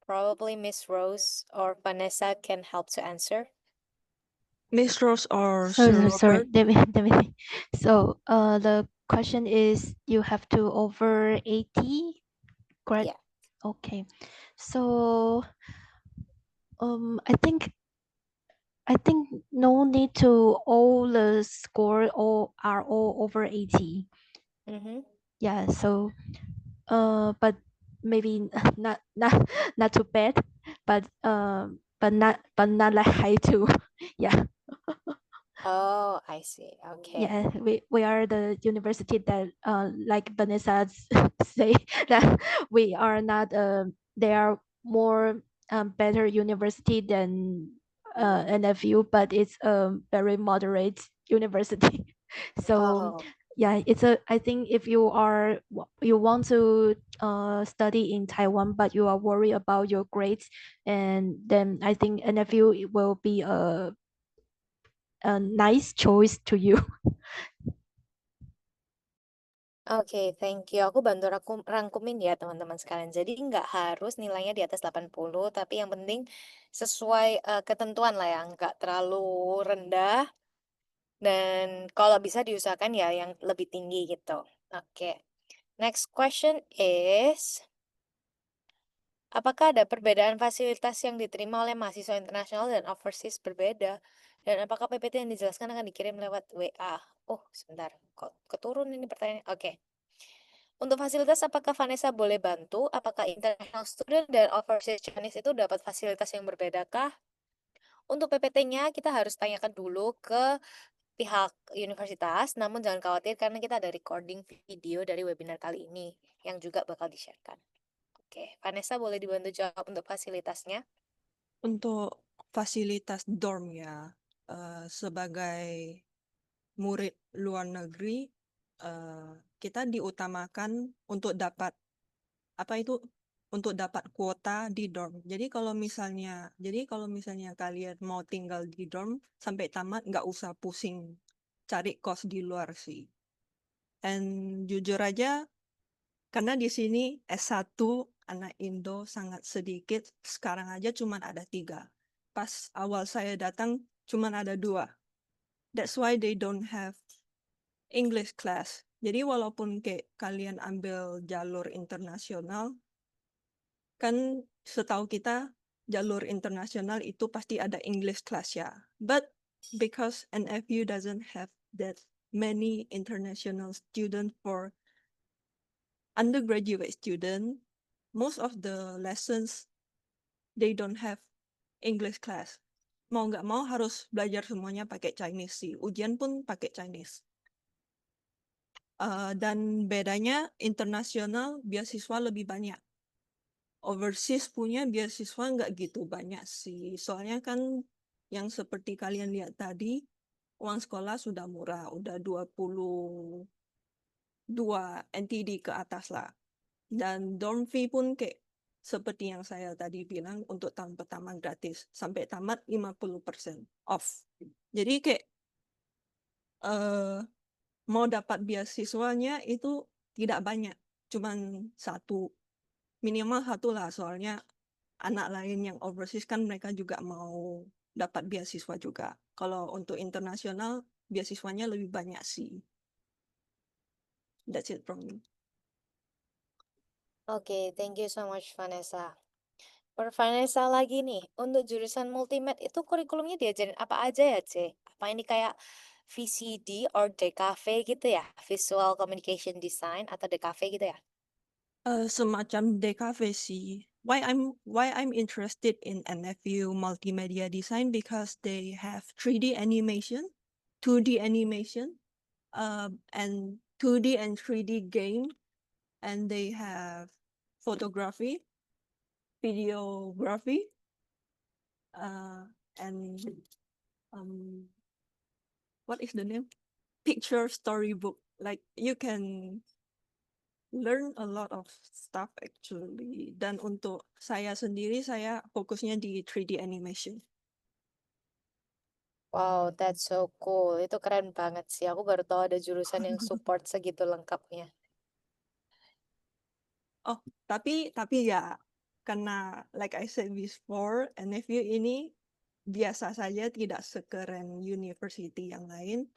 Probably Miss Rose or Vanessa can help to answer. Miss Rose or Sorry, Sir sorry. Robert? Let me think. So, the question is, you have to over 80 grade. Yeah. Okay. So, I think no need to all the score are all over 80. Mm-hmm. Yeah. So, but maybe not too bad, but not like high too. Yeah. Oh, I see. Okay. Yeah, we are the university that like Vanessa say that we are not they are more better university than NFU, but it's a very moderate university. So Oh, yeah, I think if you you want to study in Taiwan, but you are worried about your grades, and then I think NFU will be a nice choice to you. oke, thank you. Aku bantu rangkumin ya teman-teman sekalian. Jadi nggak harus nilainya di atas 80, tapi yang penting sesuai ketentuan lah ya, nggak terlalu rendah dan kalau bisa diusahakan ya yang lebih tinggi gitu. Oke. Next question is, apakah ada perbedaan fasilitas yang diterima oleh mahasiswa internasional dan overseas berbeda? Dan apakah PPT yang dijelaskan akan dikirim lewat WA? Oh, sebentar. Kok keturun ini pertanyaannya? Oke. Untuk fasilitas, apakah Vanessa boleh bantu? Apakah international student dan overseas Chinese itu dapat fasilitas yang berbedakah? Untuk PPT-nya, kita harus tanyakan dulu ke pihak universitas, namun jangan khawatir karena kita ada recording video dari webinar kali ini yang juga bakal di-sharekan. Oke, Vanessa boleh dibantu jawab untuk fasilitasnya? Untuk fasilitas dorm ya, sebagai murid luar negeri, kita diutamakan untuk dapat untuk dapat kuota di dorm. Jadi kalau misalnya kalian mau tinggal di dorm sampai tamat, nggak usah pusing cari kos di luar sih. And jujur aja, karena di sini S1 anak Indo sangat sedikit, sekarang aja cuma ada 3. Pas awal saya datang cuma ada 2. That's why they don't have English class. Jadi walaupun kayak kalian ambil jalur internasional, kan setahu kita jalur internasional itu pasti ada English class ya. But because NFU doesn't have that many international students for undergraduate student, most of the lessons they don't have English class. Mau nggak mau harus belajar semuanya pakai Chinese sih. Ujian pun pakai Chinese. Dan bedanya internasional beasiswa lebih banyak. Overseas punya beasiswa nggak gitu banyak sih. Soalnya kan yang seperti kalian lihat tadi, uang sekolah sudah murah, udah 22 NTD ke atas lah. Dan dorm fee pun kayak seperti yang saya tadi bilang, untuk tahun pertama gratis, sampai tamat 50% off. Jadi kayak mau dapat beasiswanya itu tidak banyak, cuman minimal 1 lah, soalnya anak lain yang overseas kan mereka juga mau dapat beasiswa juga. Kalau untuk internasional, beasiswanya lebih banyak sih. That's it from me. Oke, thank you so much Vanessa. Per Vanessa lagi nih, untuk jurusan multimed itu kurikulumnya diajarin apa aja ya, C? Apa ini kayak VCD or DKV gitu ya? Visual Communication Design atau DKV gitu ya? Semacam DKV sih. Why I'm interested in NFU multimedia design, because they have 3D animation, 2D animation, and 2D and 3D game, and they have photography, videography, and what is the name? Picture storybook. Like you can learn a lot of stuff actually. Dan untuk saya sendiri, saya fokusnya di 3D animation. Wow, that's so cool. Itu keren banget sih. Aku baru tahu ada jurusan yang support segitu lengkapnya. Oh, tapi ya, karena like I said before, NFU ini biasa saja, tidak sekeren university yang lain.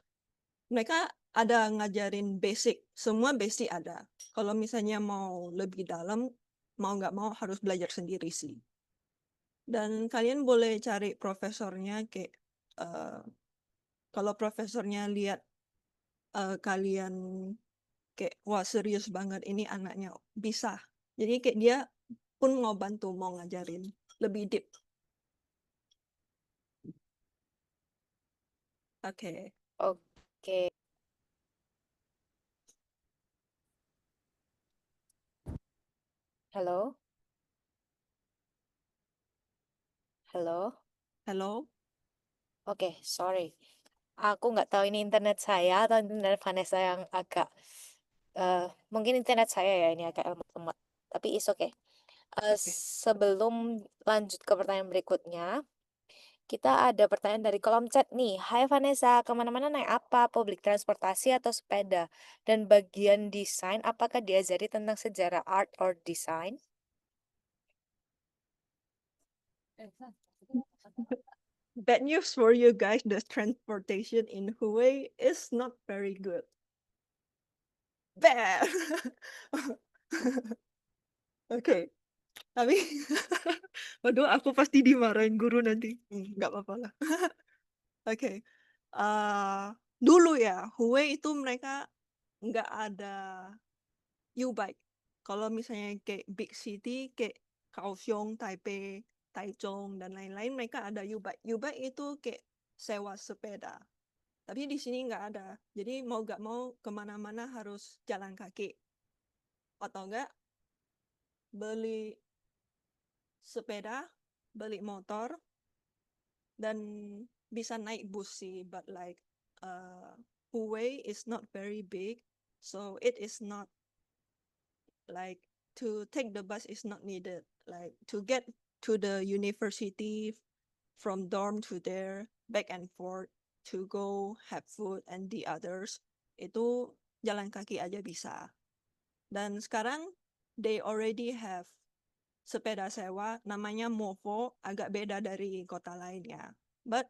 Mereka ada ngajarin basic, semua basic ada. Kalau misalnya mau lebih dalam, mau nggak mau harus belajar sendiri sih. Dan kalian boleh cari profesornya, kayak kalau profesornya lihat kalian kayak wah serius banget ini anaknya bisa. Jadi kayak dia pun mau bantu, mau ngajarin lebih deep. Oke. Oke. Halo? Halo? Halo. Oke, sorry. Aku nggak tahu ini internet saya atau internet Vanessa yang agak mungkin internet saya ya ini agak lemot-lemot. Tapi is okay. Oke. Sebelum lanjut ke pertanyaan berikutnya, kita ada pertanyaan dari kolom chat nih. Hai Vanessa, kemana-mana naik apa? Public transportasi atau sepeda? Dan bagian desain, apakah diajari tentang sejarah art or design? Bad news for you guys, the transportation in Hue is not very good. Bad. Oke. Tapi waduh, aku pasti dimarahin guru nanti. Nggak apa-apa lah. Oke. Dulu ya, Hue itu mereka nggak ada U-Bike. Kalau misalnya kayak big city, kayak Kaohsiung, Taipei, Taichung, dan lain-lain, mereka ada U-Bike. U-Bike itu kayak sewa sepeda. Tapi di sini nggak ada. Jadi mau nggak mau kemana-mana harus jalan kaki. Atau enggak, beli sepeda, beli motor, dan bisa naik bus sih. But like, Hue is not very big. So it is not like to take the bus is not needed. Like to get to the university from dorm to there, back and forth, to go have food and the others, itu jalan kaki aja bisa. Dan sekarang they already have sepeda sewa, namanya Movo, agak beda dari kota lainnya. But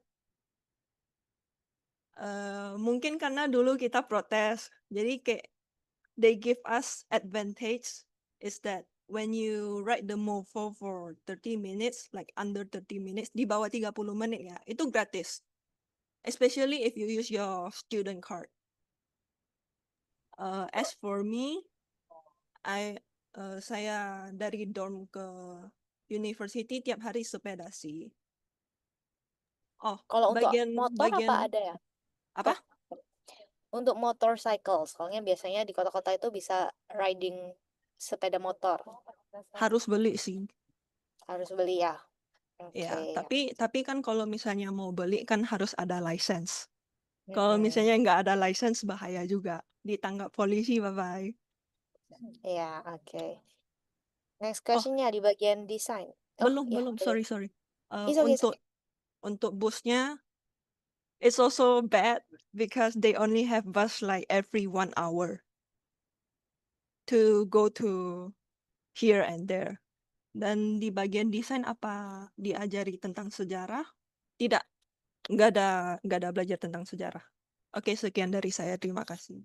mungkin karena dulu kita protes, jadi kayak they give us advantage is that when you ride the Movo for 30 minutes, like under 30 minutes, di bawah 30 menit ya, itu gratis. Especially if you use your student card. As for me, saya dari dorm ke university tiap hari sepeda sih. Oh, Kalau untuk motor apa bagian ada ya? apa? Untuk motorcycle, soalnya biasanya di kota-kota itu bisa riding sepeda motor. Harus beli sih. Harus beli ya. Ya, Oke. tapi kan kalau misalnya mau beli kan harus ada license. Kalau Mm-mm. misalnya nggak ada license bahaya juga. Ditangkap polisi, bye-bye. Ya, oke. Next Oh, questionnya di bagian desain. Oh, belum, ya, sorry. It's okay, it's okay. Untuk busnya, it's also bad because they only have bus like every 1 hour to go to here and there. Dan di bagian desain apa diajari tentang sejarah? Tidak, nggak ada belajar tentang sejarah. Oke, sekian dari saya. Terima kasih.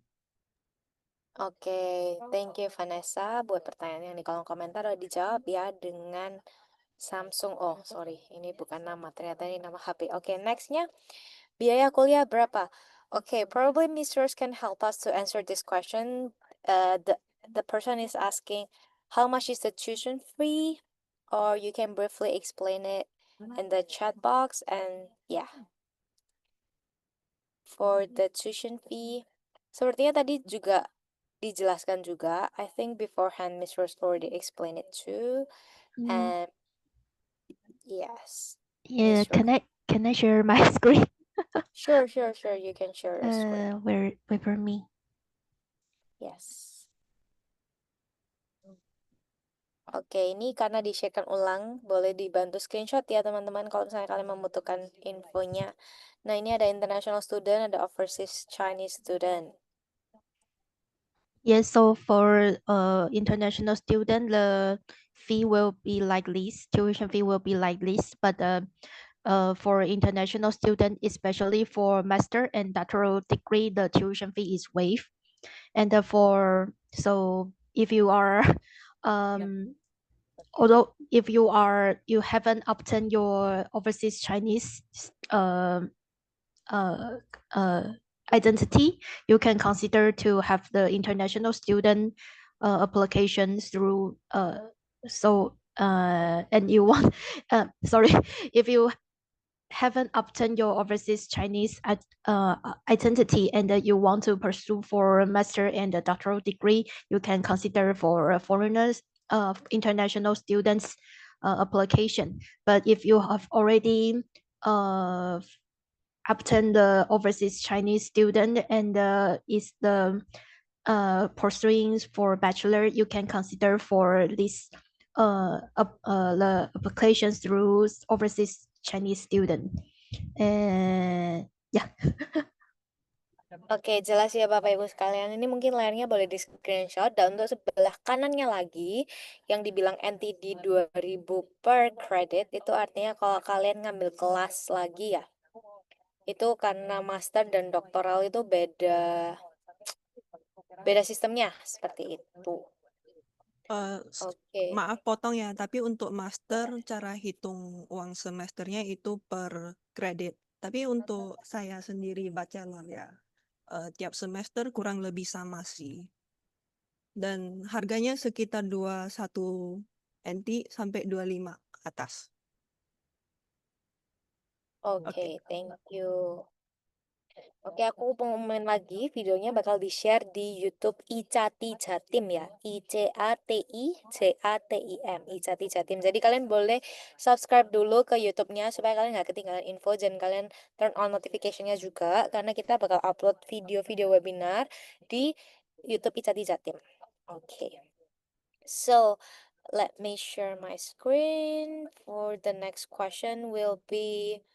Oke, thank you Vanessa buat pertanyaan yang di kolom komentar udah dijawab ya dengan Samsung. Oh, sorry, ini bukan nama, ternyata ini nama HP. Oke, nextnya biaya kuliah berapa? Oke, probably Mr. can help us to answer this question. The person is asking how much is the tuition fee, or you can briefly explain it in the chat box. And yeah, for the tuition fee, sepertinya tadi juga dijelaskan juga. I think beforehand Miss Rose already explained it too. And yes. Yeah, Yes, sure. can I share my screen? Sure, sure, sure. You can share your screen. Wait for me. Yes. Oke, ini karena di-sharekan ulang, boleh dibantu screenshot ya teman-teman kalau misalnya kalian membutuhkan infonya. Nah, ini ada international student, ada overseas Chinese student. Yes, so for international student, the fee will be like this. Tuition fee will be like this, but for international student, especially for master and doctoral degree, the tuition fee is waived. And so if you are although if you haven't obtained your overseas Chinese uh, uh, identity, you can consider to have the international student applications through and you want sorry, if you haven't obtained your overseas Chinese identity and you want to pursue for a master and a doctoral degree, you can consider for foreigners, international students application. But if you have already obtained the overseas Chinese student and is the pursuing for bachelor, you can consider for this the applications through overseas Chinese student. Yeah. Oke, jelas ya Bapak Ibu sekalian. Ini mungkin layarnya boleh di screenshot. Dan untuk sebelah kanannya lagi, yang dibilang NTD 2000 per credit, itu artinya kalau kalian ngambil kelas lagi ya. Itu karena master dan doktoral itu beda sistemnya, seperti itu. Oke. Maaf potong ya, tapi untuk master cara hitung uang semesternya itu per kredit. Tapi untuk saya sendiri bachelor ya, tiap semester kurang lebih sama sih. Dan harganya sekitar 21 NT sampai 25 atas. Oke, thank you. Oke, aku pengumuman lagi, videonya bakal di-share di YouTube Icati Jatim ya. ICATI Icati Jatim. Jadi kalian boleh subscribe dulu ke YouTube-nya supaya kalian nggak ketinggalan info dan kalian turn on notification-nya juga karena kita bakal upload video-video webinar di YouTube Icati Jatim. Oke. So, let me share my screen. For the next question will be,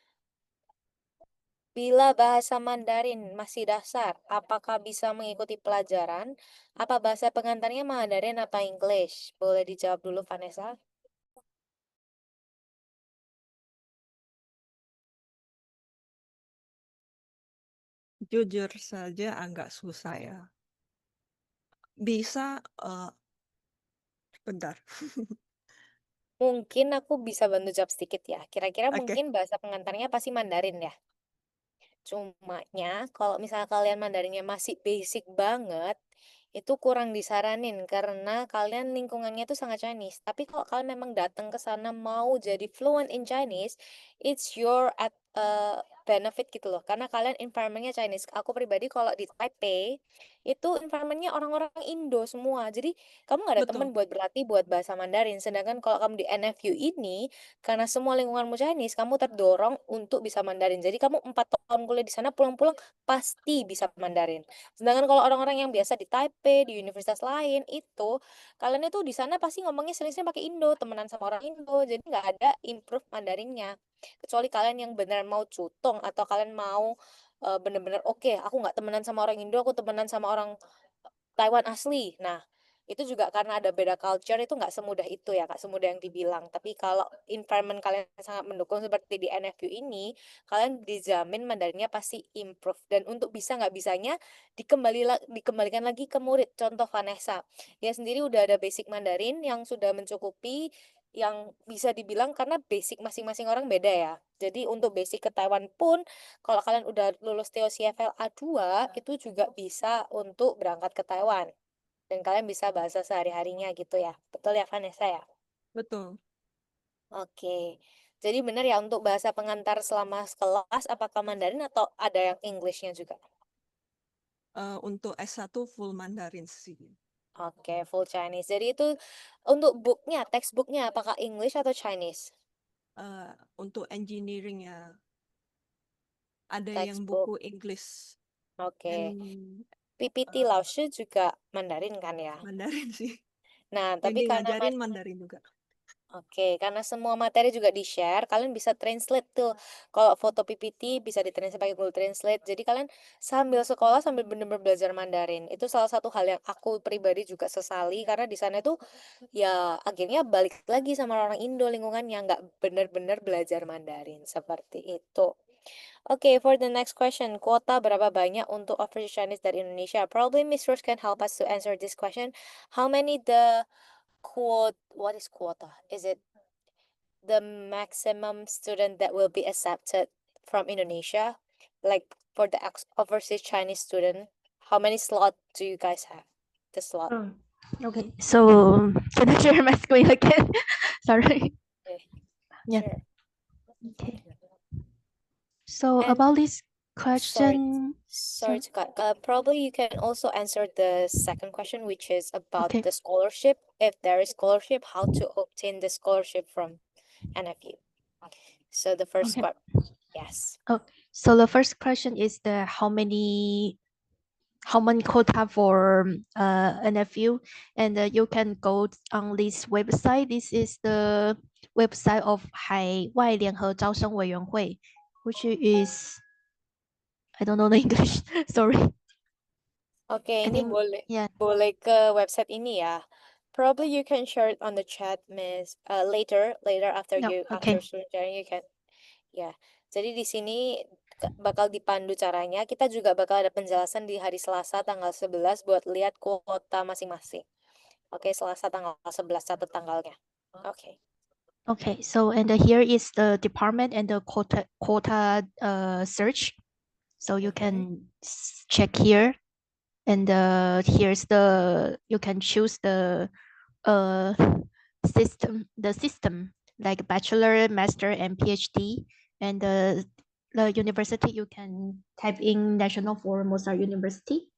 bila bahasa Mandarin masih dasar, apakah bisa mengikuti pelajaran? Apa bahasa pengantarnya Mandarin atau English? Boleh dijawab dulu, Vanessa. Jujur saja agak susah ya. Bisa, bentar. Mungkin aku bisa bantu jawab sedikit ya. Kira-kira Oke. mungkin bahasa pengantarnya pasti Mandarin ya. Cumanya kalau misalnya kalian Mandarinnya masih basic banget, itu kurang disaranin karena kalian lingkungannya itu sangat Chinese. Tapi kalau kalian memang datang ke sana mau jadi fluent in Chinese, it's your benefit gitu loh. Karena kalian environmentnya Chinese. Aku pribadi kalau di Taipei itu environmentnya orang-orang Indo semua. Jadi kamu nggak ada Betul. teman buat berlatih buat bahasa Mandarin. Sedangkan kalau kamu di NFU ini, karena semua lingkunganmu Chinese, kamu terdorong untuk bisa Mandarin. Jadi kamu 4 tahun kuliah di sana, pulang-pulang pasti bisa Mandarin. Sedangkan kalau orang-orang yang biasa di Taipei, di universitas lain itu, kalian itu di sana pasti ngomongnya sering-sering pakai Indo, temenan sama orang Indo. Jadi nggak ada improve Mandarinnya. Kecuali kalian yang benar mau cutong atau kalian mau bener-bener oke, aku nggak temenan sama orang Indo, aku temenan sama orang Taiwan asli. Nah, itu juga karena ada beda culture itu nggak semudah itu ya, nggak semudah yang dibilang. Tapi kalau environment kalian sangat mendukung seperti di NFU ini, kalian dijamin Mandarinnya pasti improve. Dan untuk bisa nggak bisanya dikembalikan lagi ke murid. Contoh Vanessa, dia sendiri udah ada basic Mandarin yang sudah mencukupi, yang bisa dibilang karena basic masing-masing orang beda ya. Jadi untuk basic ke Taiwan pun kalau kalian udah lulus TOEFL A2 itu juga bisa untuk berangkat ke Taiwan. Dan kalian bisa bahasa sehari-harinya gitu ya. Betul ya Vanessa ya? Betul. Oke. Jadi benar ya untuk bahasa pengantar selama kelas apakah Mandarin atau ada yang Englishnya juga? Untuk S1 full Mandarin sih. Oke, full Chinese. Jadi itu untuk booknya, textbooknya apakah English atau Chinese? untuk engineering ya. Ada yang Textbook. buku English Oke. and PPT Laoshi juga Mandarin kan ya? Mandarin sih. Nah, Yang tapi karena ngajarin Mandarin juga. Oke, karena semua materi juga di-share, kalian bisa translate tuh. Kalau foto PPT bisa di-translate pakai Google Translate. Jadi kalian sambil sekolah sambil bener-bener belajar Mandarin. Itu salah satu hal yang aku pribadi juga sesali karena di sana tuh ya akhirnya balik lagi sama orang Indo lingkungan yang nggak bener-bener belajar Mandarin seperti itu. Oke, for the next question, kuota berapa banyak untuk overseas Chinese dari Indonesia? Probably Miss Rose can help us to answer this question. How many what is quota? Is it the maximum student that will be accepted from Indonesia? Like for the overseas Chinese student, how many slot do you guys have? The slot. Okay, so can I share my screen again? Sorry. Okay. Yeah. Sure. Okay. So And about this sorry, question, sorry to cut. Probably you can also answer the second question, which is about okay. the scholarship. If there is scholarship, how to obtain the scholarship from NFU. So the first Okay. question, yes. Oh, so the first question is the how many quota for NFU, and you can go on this website. This is the website of 海外联合招生委员会, which is, I don't know the English. Sorry. Oke, I ini think, boleh yeah. boleh ke website ini ya. Probably you can share it on the chat, Miss. Later after Yeah, you okay. after sharing you can. Ya, jadi di sini bakal dipandu caranya. Kita juga bakal ada penjelasan di hari Selasa tanggal 11 buat lihat kuota masing-masing. Oke, Selasa tanggal 11 catat tanggalnya. Oke. Okay, so and here is the department and the quota search. So you can check here, and here's you can choose the system like bachelor, master, and PhD, and the university you can type in National Formosa University,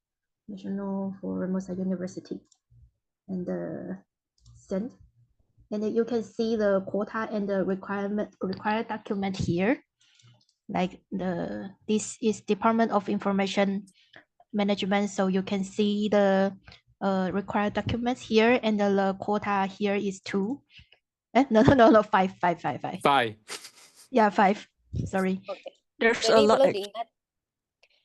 and send. And then you can see the quota and the required document here. Like this is Department of Information Management, so you can see the required documents here, and the quota here is 2. No, 5. 5. Yeah, 5. Sorry. Oke. There's a Jadi lot. perlu diingat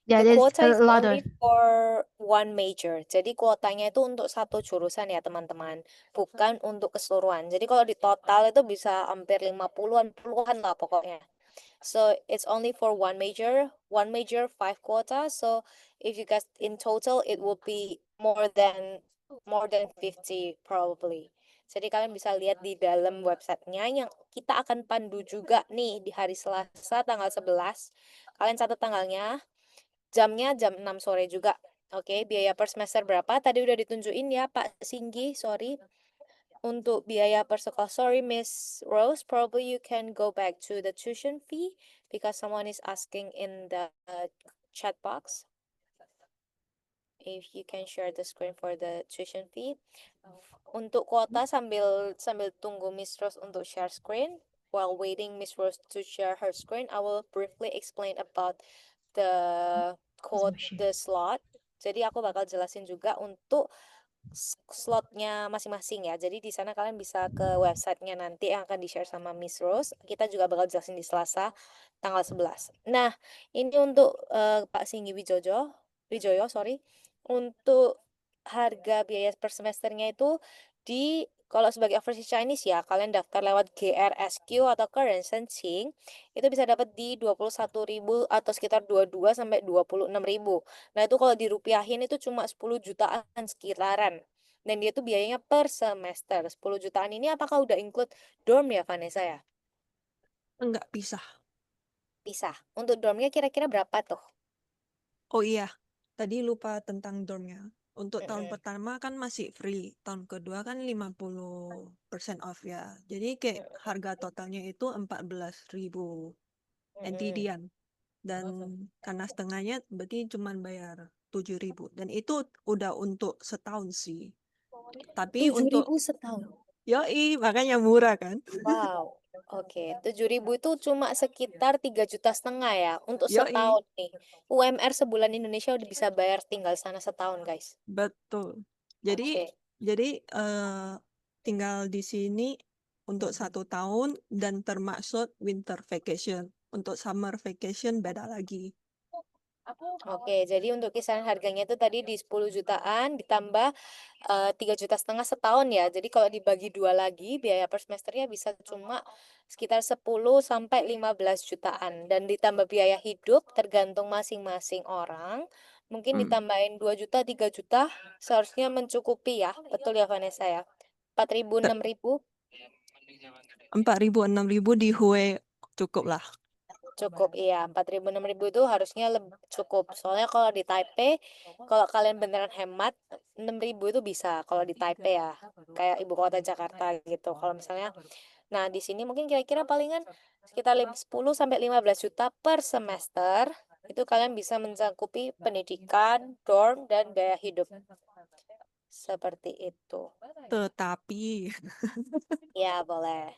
Yeah, the there's quota a is lot only of. for one major. Jadi kuotanya itu untuk satu jurusan ya teman-teman, bukan untuk keseluruhan. Jadi kalau di total itu bisa hampir 50-an, puluhan lah pokoknya. So it's only for one major, 5 quota. So if you guys in total it will be more than 50 probably. Jadi kalian bisa lihat di dalam websitenya yang kita akan pandu juga nih di hari Selasa tanggal 11. Kalian catat tanggalnya. Jamnya jam 6 sore juga. Oke, biaya per semester berapa? Tadi udah ditunjukin ya Pak Singgi, sorry. Untuk biaya per sekolah, sorry Miss Rose, probably you can go back to the tuition fee because someone is asking in the chat box. If you can share the screen for the tuition fee. Untuk kuota sambil tunggu Miss Rose untuk share screen. While waiting Miss Rose to share her screen, I will briefly explain about the slot. Jadi aku bakal jelasin juga untuk slotnya masing-masing ya. Jadi di sana kalian bisa ke websitenya nanti yang akan di-share sama Miss Rose. Kita juga bakal jelasin di Selasa tanggal 11. Nah, ini untuk Pak Singgi Wijoyo, sorry. Untuk harga biaya per semesternya itu kalau sebagai overseas Chinese ya, kalian daftar lewat GRSQ atau Current Sensing, itu bisa dapat di 21.000 atau sekitar 22 sampai 26.000. Nah, itu kalau dirupiahin itu cuma 10 jutaan sekitaran. Dan dia tuh biayanya per semester. 10 jutaan ini apakah udah include dorm ya, Vanessa ya? Enggak pisah. Pisah. Untuk dormnya kira-kira berapa tuh? Oh iya, tadi lupa tentang dormnya. Untuk tahun pertama kan masih free, tahun kedua kan 50% off ya. Jadi kayak harga totalnya itu 14.000 NTD-an. Dan karena setengahnya berarti cuman bayar 7.000. Dan itu udah untuk setahun sih. Tapi 7.000 setahun. yoi, makanya murah kan. Wow. Oke, 7.000 itu cuma sekitar 3,5 juta ya untuk Yoi, setahun nih. UMR sebulan Indonesia udah bisa bayar tinggal sana setahun, guys. betul. Jadi Oke. jadi tinggal di sini untuk 1 tahun dan termasuk winter vacation. Untuk summer vacation beda lagi. Oke, jadi untuk kisaran harganya itu tadi di 10 jutaan ditambah 3,5 juta setahun ya. Jadi kalau dibagi dua lagi biaya per semesternya bisa cuma sekitar 10 sampai 15 jutaan dan ditambah biaya hidup tergantung masing-masing orang. Mungkin Hmm. ditambahin 2 juta, 3 juta seharusnya mencukupi ya. Betul ya Vanessa ya? 4.000, 6.000 4.000, 6.000 di Hue cukup lah. cukup, iya. 4.000, 6.000 itu harusnya cukup. Soalnya kalau di Taipei, kalau kalian beneran hemat, 6.000 itu bisa. Kalau di Taipei ya, kayak ibu kota Jakarta gitu. Kalau misalnya, nah di sini mungkin kira-kira palingan sekitar 10 sampai 15 juta per semester. Itu kalian bisa mencakupi pendidikan, dorm, dan biaya hidup. Seperti itu. Tetapi Ya, boleh.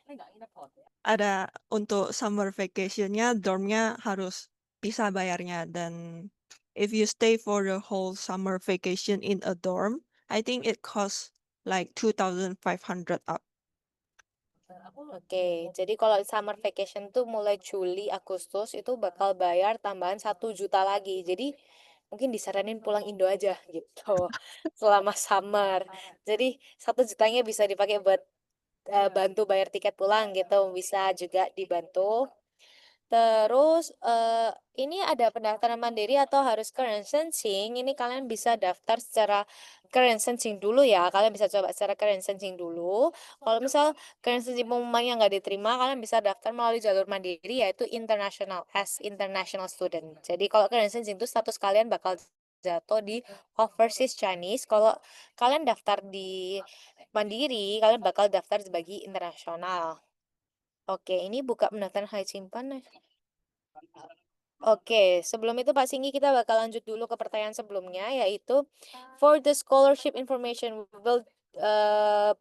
ada untuk summer vacationnya dormnya harus bisa bayarnya, dan if you stay for the whole summer vacation in a dorm, I think it costs like 2,500 up. Oke, jadi kalau summer vacation tuh mulai Juli, Agustus itu bakal bayar tambahan 1 juta lagi. Jadi mungkin disaranin pulang Indo aja gitu selama summer. Jadi 1 jutanya bisa dipakai buat bantu bayar tiket pulang gitu, bisa juga dibantu. Terus ini ada pendaftaran mandiri atau harus current sensing. Ini kalian bisa daftar secara current sensing dulu ya. Kalian bisa coba secara current sensing dulu. Kalau misal current sensing pengumumannya nggak diterima, kalian bisa daftar melalui jalur mandiri yaitu international as international student. Jadi kalau current sensing itu status kalian bakal jatuh di overseas Chinese. Kalau kalian daftar di mandiri, kalian bakal daftar sebagai internasional. Oke, ini buka pendaftaran Hai Simpan. Oke, sebelum itu Pak Singgi kita bakal lanjut dulu ke pertanyaan sebelumnya, yaitu for the scholarship information we will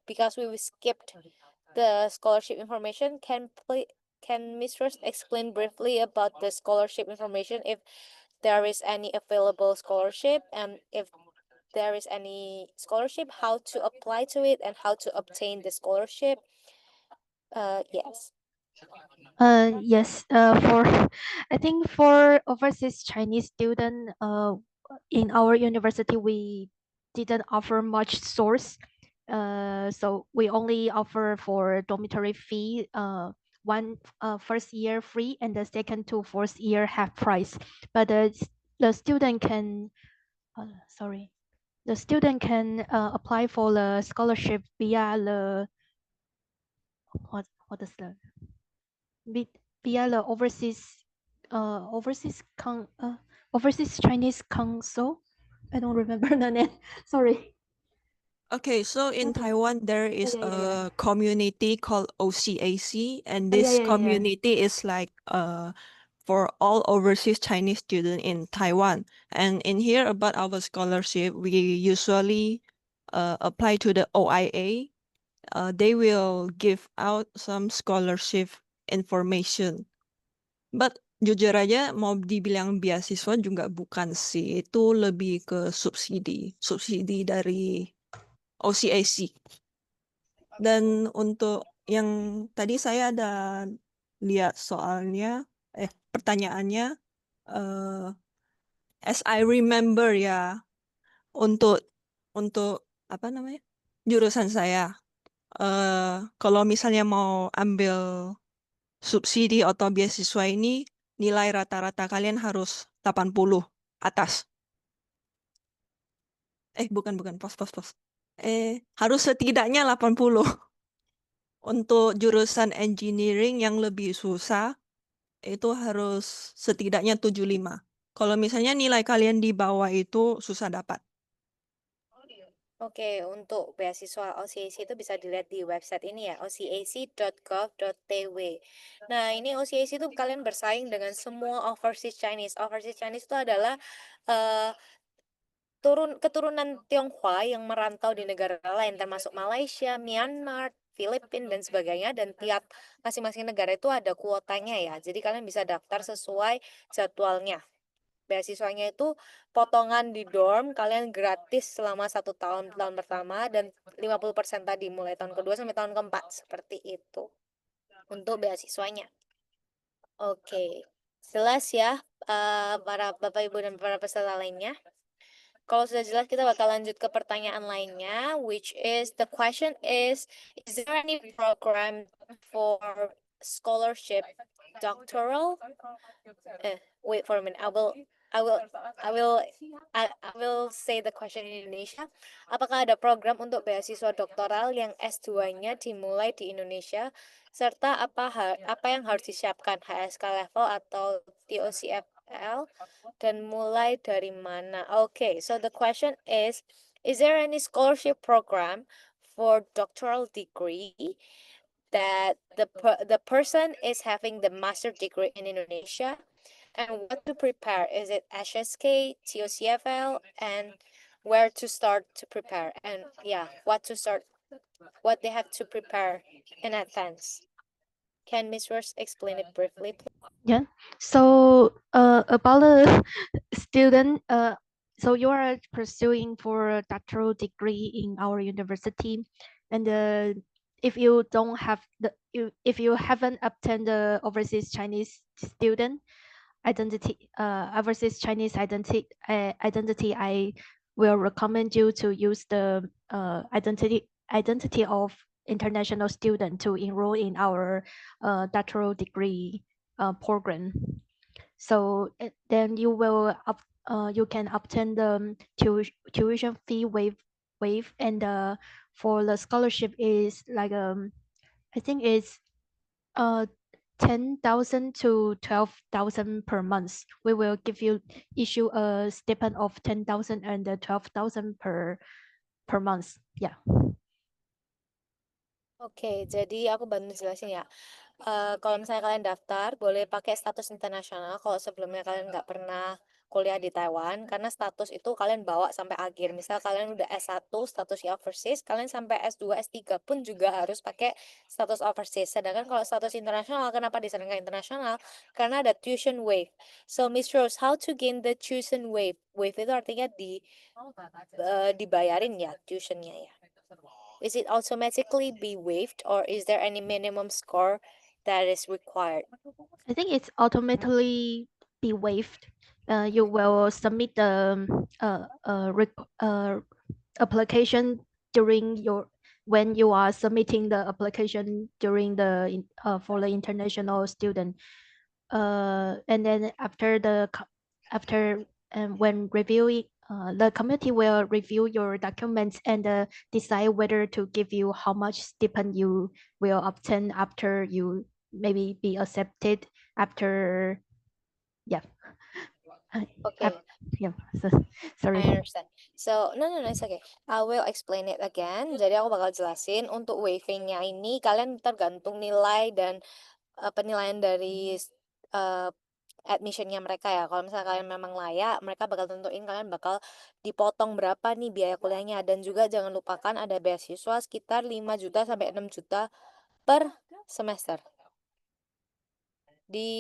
because we skipped the scholarship information, can Miss Rose explain briefly about the scholarship information if there is any available scholarship, and if there is any scholarship, how to apply to it and how to obtain the scholarship? Yes. Yes, for I think for overseas Chinese student, in our university we didn't offer much source. So we only offer for dormitory fee, one first year free and the second to fourth year half price. But the student can, the student can apply for the scholarship via the what is the via the overseas Chinese council. I don't remember the name. Sorry. Okay, so in Taiwan there is a community called OCAC, and this yeah. community is like for all overseas Chinese students in Taiwan. And in here about our scholarship, we usually apply to the OIA. They will give out some scholarship information. But jujur aja mau dibilang beasiswa juga bukan sih, itu lebih ke subsidi dari OCAC. Dan untuk yang tadi saya ada lihat soalnya, pertanyaannya, as I remember ya, untuk apa namanya, jurusan saya, kalau misalnya mau ambil subsidi atau beasiswa ini, nilai rata-rata kalian harus 80 atas. Bukan, pos. Harus setidaknya 80. Untuk jurusan engineering yang lebih susah, itu harus setidaknya 75. Kalau misalnya nilai kalian di bawah itu susah dapat. Oke, untuk beasiswa OCAC itu bisa dilihat di website ini ya, ocac.gov.tw. Nah, ini OCAC itu kalian bersaing dengan semua overseas Chinese. Overseas Chinese itu adalah eh, keturunan Tionghoa yang merantau di negara lain termasuk Malaysia, Myanmar, Filipina dan sebagainya, dan tiap masing-masing negara itu ada kuotanya ya. Jadi kalian bisa daftar sesuai jadwalnya. Beasiswanya itu potongan di dorm, kalian gratis selama 1 tahun pertama, dan 50% tadi mulai tahun kedua sampai tahun keempat, seperti itu untuk beasiswanya. Oke, jelas ya para Bapak Ibu dan para peserta lainnya. Kalau sudah jelas, kita bakal lanjut ke pertanyaan lainnya, which is the question is there any program for scholarship doctoral? Wait for a minute. I will I will I will say the question in Indonesia. Apakah ada program untuk beasiswa doktoral yang S2-nya dimulai di Indonesia, serta apa yang harus disiapkan, HSK level atau TOCFL, dan mulai dari mana? Okay, so the question is there any scholarship program for doctoral degree that the person is having the master degree in Indonesia, and what to prepare? Is it HSK, TOCFL, and where to start to prepare? And yeah, what they have to prepare in advance. Can Ms. Rose explain it briefly, please? Yeah. So about the student, so you are pursuing for a doctoral degree in our university, and if you don't have if you haven't obtained the overseas Chinese student identity, overseas Chinese identity, I will recommend you to use the identity of international student to enroll in our doctoral degree program. So then you will you can obtain the tuition fee waive, and for the scholarship is like I think it's 10,000 to 12,000 per month. We will issue a stipend of 10,000 and 12,000 per month. Yeah. Oke, jadi aku bantu jelasin ya. Kalau misalnya kalian daftar, boleh pakai status internasional kalau sebelumnya kalian nggak pernah kuliah di Taiwan, karena status itu kalian bawa sampai akhir. Misal kalian udah S1 statusnya overseas, kalian sampai S2, S3 pun juga harus pakai status overseas. Sedangkan kalau status internasional, kenapa disarankan internasional? Karena ada tuition waive. So Miss Rose, how to gain the tuition waive? Waive itu artinya dibayarin ya tuitionnya ya. Is it automatically be waived, or is there any minimum score that is required? I think it's automatically be waived. You will submit the application during when you are submitting the application during the for the international student, and then after when reviewing, the committee will review your documents and decide whether to give you how much stipend you will obtain after you maybe be accepted after. Yeah. Okay. Yeah. Sorry. I understand. So, no, it's okay. I will explain it again. Jadi aku bakal jelasin untuk waivingnya ini, kalian tergantung nilai dan penilaian dari admissionnya mereka ya. Kalau misalnya kalian memang layak, mereka bakal tentuin kalian bakal dipotong berapa nih biaya kuliahnya. Dan juga jangan lupakan ada beasiswa sekitar 5 juta sampai 6 juta per semester di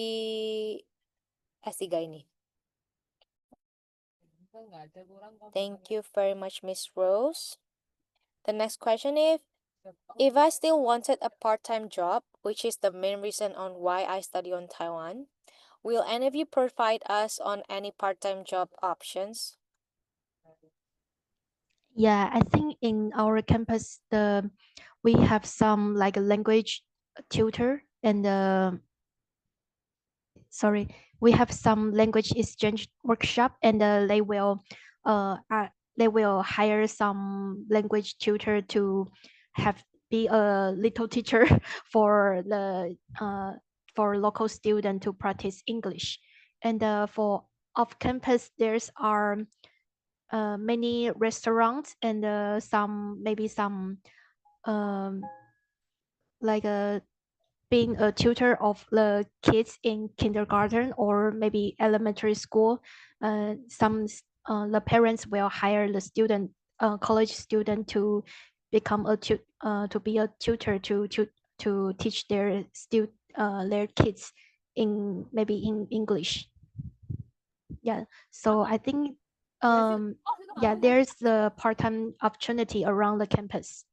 S3 ini. Thank you very much, Miss Rose. The next question is, if I still wanted a part-time job, which is the main reason on why I study on Taiwan, will any of you provide us on any part-time job options? Yeah, I think in our campus, we have some like a language tutor and we have some language exchange workshop, and they will hire some language tutor to be a little teacher for the for local student to practice English. And for off campus, there's are many restaurants and some like being a tutor of the kids in kindergarten or maybe elementary school. The parents will hire the college student to become to be a tutor to teach their kids in maybe in English. Yeah, so I think yeah, there's the part-time opportunity around the campus.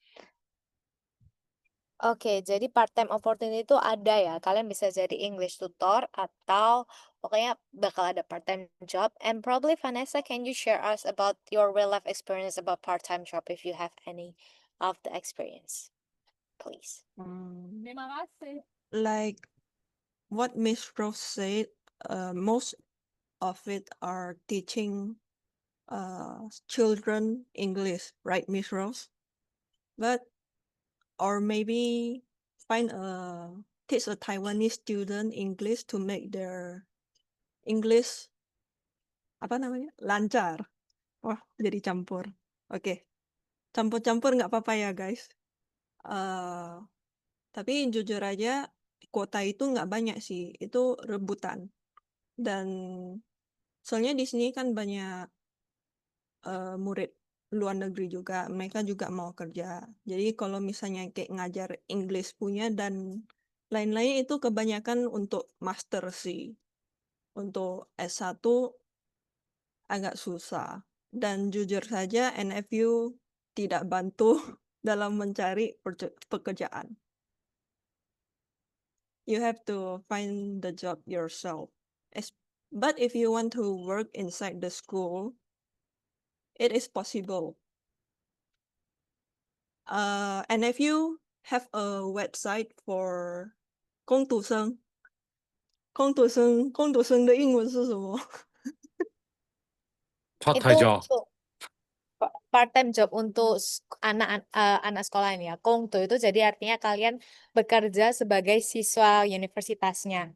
Oke, jadi part-time opportunity itu ada ya. Kalian bisa jadi English tutor atau pokoknya bakal ada part-time job. And probably Vanessa, can you share us about your real life experience about part-time job if you have any of the experience, please? Like what Miss Rose said, most of it are teaching children English, right, Miss Rose? But or maybe teach a Taiwanese student English to make their English apa namanya lancar. Wah, jadi campur. Oke, campur-campur nggak apa-apa ya guys. Tapi jujur aja kuota itu nggak banyak sih, itu rebutan. Dan soalnya di sini kan banyak murid luar negeri juga, mereka juga mau kerja. Jadi kalau misalnya kayak ngajar English punya dan lain-lain itu kebanyakan untuk master sih. Untuk S1 agak susah. Dan jujur saja NFU tidak bantu dalam mencari pekerjaan. You have to find the job yourself. But if you want to work inside the school, it is possible. And if you have a website for 工读生，工读生的英文是什么？ Itu untuk part-time job untuk anak sekolah ini ya. Kongto itu jadi artinya kalian bekerja sebagai siswa universitasnya.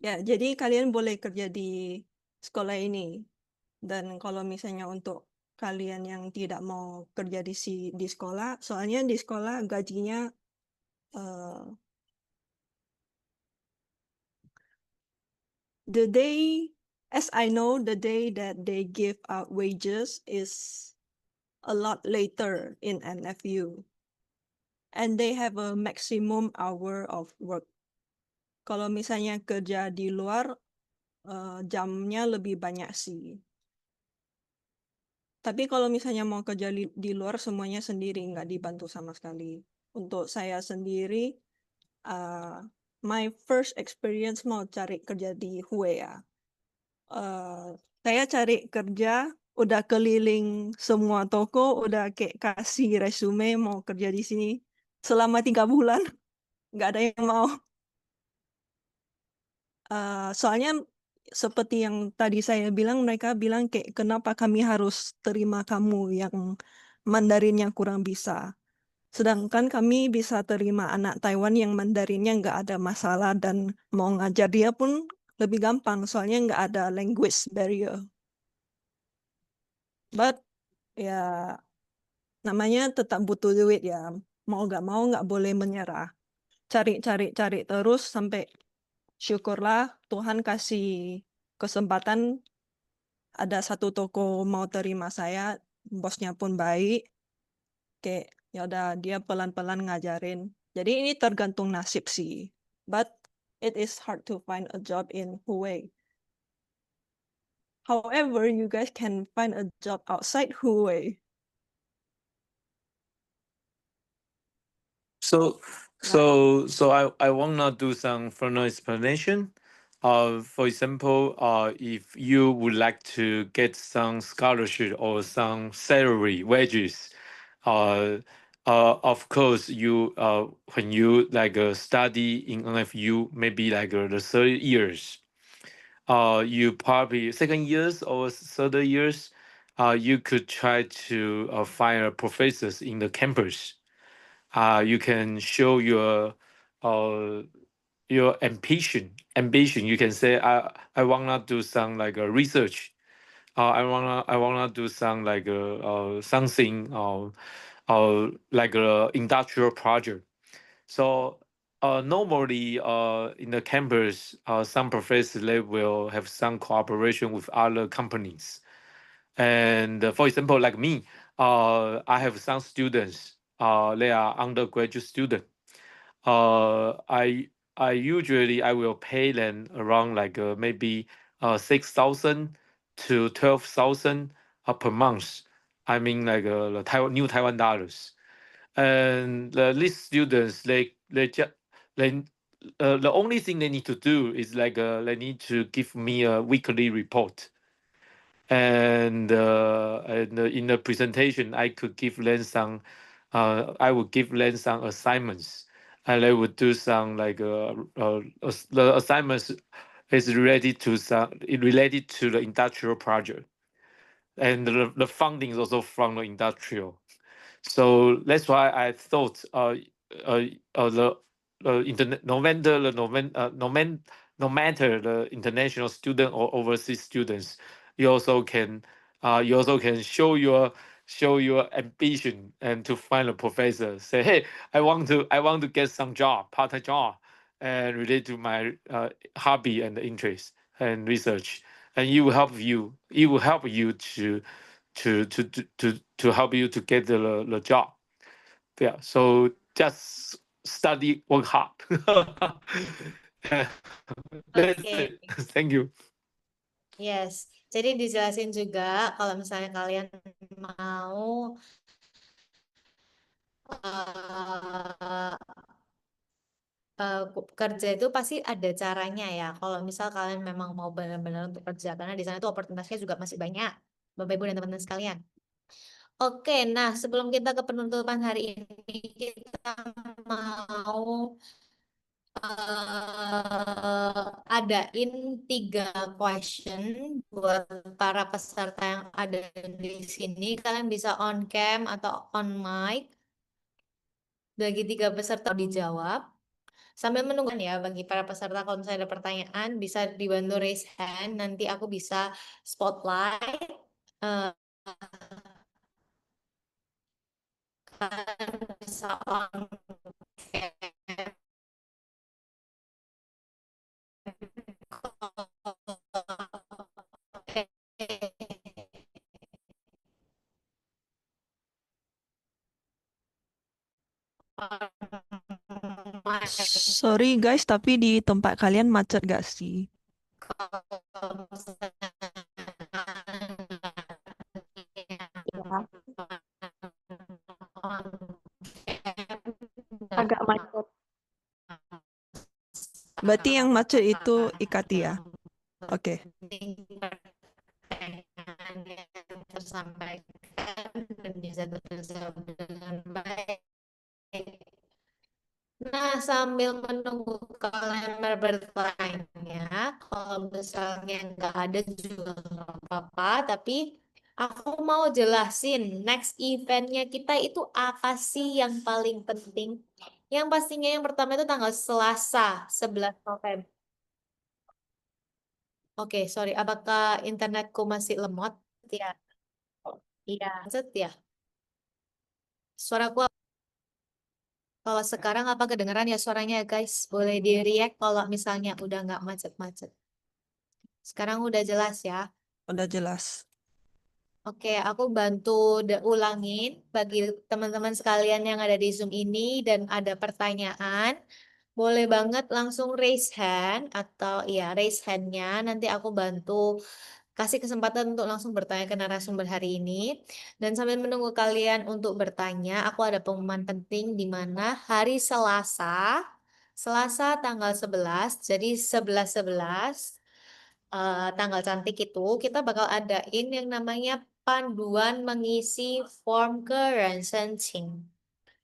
Ya, jadi kalian boleh kerja di sekolah ini. Dan kalau misalnya untuk kalian yang tidak mau kerja di sekolah, soalnya di sekolah gajinya as I know, the day that they give out wages is a lot later in NFU. And they have a maximum hour of work. Kalau misalnya kerja di luar, jamnya lebih banyak sih. Tapi kalau misalnya mau kerja di luar, semuanya sendiri, nggak dibantu sama sekali. Untuk saya sendiri, my first experience mau cari kerja di Hue ya. Saya cari kerja, udah keliling semua toko, udah kayak kasih resume mau kerja di sini. Selama 3 bulan, nggak ada yang mau. Soalnya seperti yang tadi saya bilang, mereka bilang kayak kenapa kami harus terima kamu yang Mandarinnya kurang bisa. Sedangkan kami bisa terima anak Taiwan yang Mandarinnya nggak ada masalah dan mau ngajar dia pun lebih gampang soalnya nggak ada language barrier. But ya namanya tetap butuh duit ya. Mau nggak boleh menyerah. Cari terus sampai syukurlah Tuhan kasih kesempatan ada satu toko mau terima saya, bosnya pun baik. Kayak ya udah dia pelan-pelan ngajarin. Jadi ini tergantung nasib sih. But it is hard to find a job in Hue. However, you guys can find a job outside Hue. So I wanna do some further explanation. For example, if you would like to get some scholarship or some salary wages, of course you when you like study in NFU, maybe like the 30 years, you probably second years or third years, you could try to find professors in the campus. You can show your ambition. You can say I wanna do some like a research. I wanna do some like something like a industrial project. So normally in the campus, some professors they will have some cooperation with other companies. And for example, like me, I have some students. They are undergraduate students. I usually I will pay them around like maybe 6,000 to 12,000 per month. I mean like the New Taiwan dollars. And these students they just they the only thing they need to do is like they need to give me a weekly report. And in the presentation, I could give them some. I would give them some assignments, and they would do some like the assignments is related to the industrial project, and the funding is also from the industrial. So that's why I thought the internet no matter the international student or overseas students, you also can show your ambition and to find a professor. Say, hey, I want to get some job, part-time job, and relate to my hobby and interest and research, and it will help you to help you to get the job. Yeah, so just study, work hard. Yeah, that's Oke, it. Thank you. yes. Jadi dijelasin juga kalau misalnya kalian mau eh, kerja itu pasti ada caranya ya. Kalau misal kalian memang mau benar-benar untuk kerja, karena di sana itu oportunitasnya juga masih banyak, Bapak Ibu dan teman-teman sekalian. Oke, nah sebelum kita ke penutupan hari ini, kita mau adain 3 question buat para peserta yang ada di sini. Kalian bisa on cam atau on mic. Bagi 3 peserta dijawab. Sambil menunggu ya bagi para peserta kalau misalnya ada pertanyaan bisa dibantu raise hand. Nanti aku bisa spotlight. Eh, kalian bisa on cam. Sorry guys, tapi di tempat kalian macet gak sih? Agak macet. Berarti yang macet itu Ikatia. Oke. Tersampaikan dan bisa terjawab dengan baik. Nah, sambil menunggu kalian bertanya, kalau misalnya nggak ada juga nggak apa-apa, tapi aku mau jelasin next eventnya kita itu apa sih yang paling penting. Yang pastinya yang pertama itu tanggal Selasa, 11 November. Oke, sorry, apakah internetku masih lemot? Ya, iya, macet ya. Suaraku kalau sekarang apa kedengeran ya suaranya guys? Boleh di-react kalau misalnya udah nggak macet-macet. Sekarang udah jelas ya. Udah jelas. Oke, aku bantu ulangin bagi teman-teman sekalian yang ada di Zoom ini dan ada pertanyaan. Boleh banget langsung raise hand atau ya raise hand-nya. Nanti aku bantu kasih kesempatan untuk langsung bertanya ke narasumber hari ini. Dan sambil menunggu kalian untuk bertanya, aku ada pengumuman penting di mana hari Selasa tanggal 11, jadi 11-11, tanggal cantik itu, kita bakal adain yang namanya panduan mengisi form kerensenting.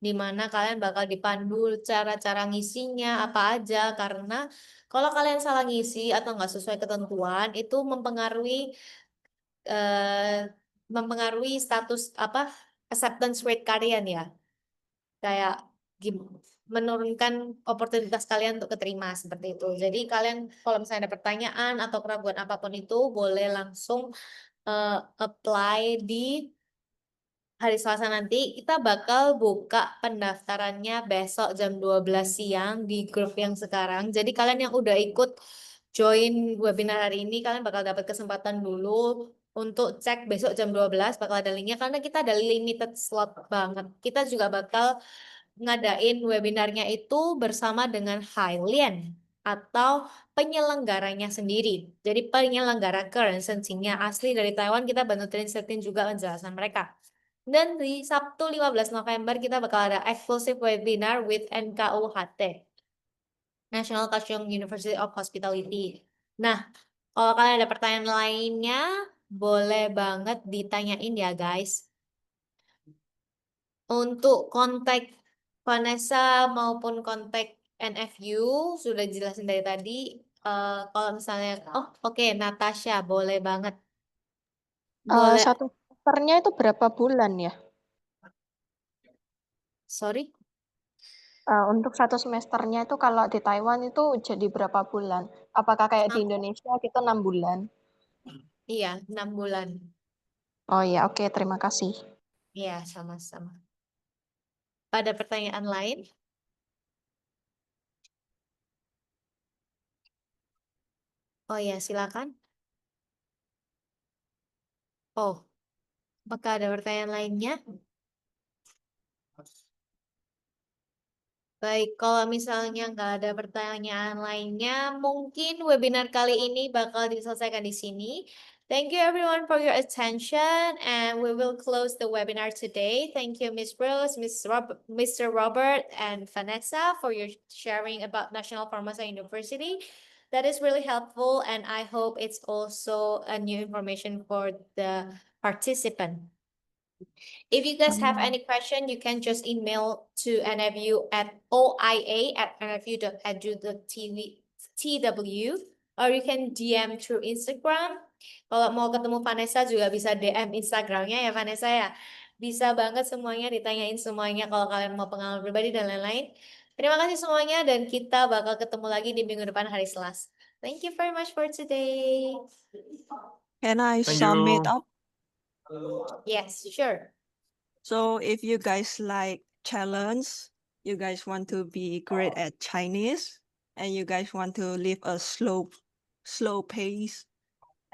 Di mana kalian bakal dipandu cara-cara ngisinya apa aja, karena kalau kalian salah ngisi atau nggak sesuai ketentuan, itu mempengaruhi status apa acceptance rate kalian ya, kayak menurunkan oportunitas kalian untuk keterima seperti itu. Jadi kalian kalau misalnya ada pertanyaan atau keraguan apapun itu boleh langsung apply di hari Selasa nanti. Kita bakal buka pendaftarannya besok jam 12 siang di grup yang sekarang. Jadi kalian yang udah ikut join webinar hari ini, kalian bakal dapat kesempatan dulu untuk cek besok jam 12 bakal ada linknya karena kita ada limited slot banget. Kita juga bakal ngadain webinarnya itu bersama dengan Highland atau penyelenggaranya sendiri. Jadi penyelenggara current sensingnya asli dari Taiwan, kita bantu translatein juga penjelasan mereka. Dan di Sabtu 15 November kita bakal ada exclusive webinar with NKUHT, National Kaohsiung University of Hospitality. Nah, kalau kalian ada pertanyaan lainnya, boleh banget ditanyain ya guys. Untuk kontak Vanessa maupun kontak NFU sudah jelasin dari tadi. Kalau misalnya, oke, Natasha boleh banget. Boleh, Satu semesternya itu berapa bulan ya? sorry. Untuk satu semesternya itu kalau di Taiwan itu jadi berapa bulan? Apakah kayak di Indonesia gitu 6 bulan? Iya, 6 bulan. Oh ya, oke, terima kasih. Iya, sama-sama. Ada pertanyaan lain? Oh ya, silakan. Oh, apakah ada pertanyaan lainnya? Baik, kalau misalnya nggak ada pertanyaan lainnya, mungkin webinar kali ini bakal diselesaikan di sini. Thank you everyone for your attention, and we will close the webinar today. Thank you, Ms. Rose, Mr. Robert, and Vanessa for your sharing about National Formosa University. That is really helpful, and I hope it's also a new information for the participant. If you guys have any question, you can just email to NFU at oia@nfu.edu.tw, or you can DM through Instagram. Kalau mau ketemu Vanessa juga bisa DM Instagramnya ya Vanessa ya. Bisa banget semuanya, ditanyain semuanya kalau kalian mau pengalaman pribadi dan lain-lain. Terima kasih semuanya dan kita bakal ketemu lagi di minggu depan hari Selasa. Thank you very much for today. Can I Thank sum it you. up? Yes, sure. So if you guys like challenge, you guys want to be great at Chinese, and you guys want to live a slow pace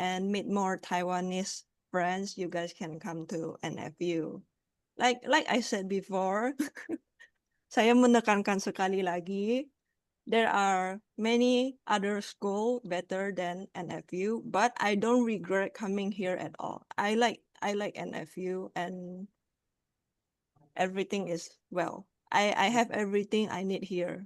and meet more Taiwanese friends, you guys can come to NFU. Like I said before, saya menekankan sekali lagi, there are many other school better than NFU, but I don't regret coming here at all. I like NFU, and everything is well. I have everything I need here.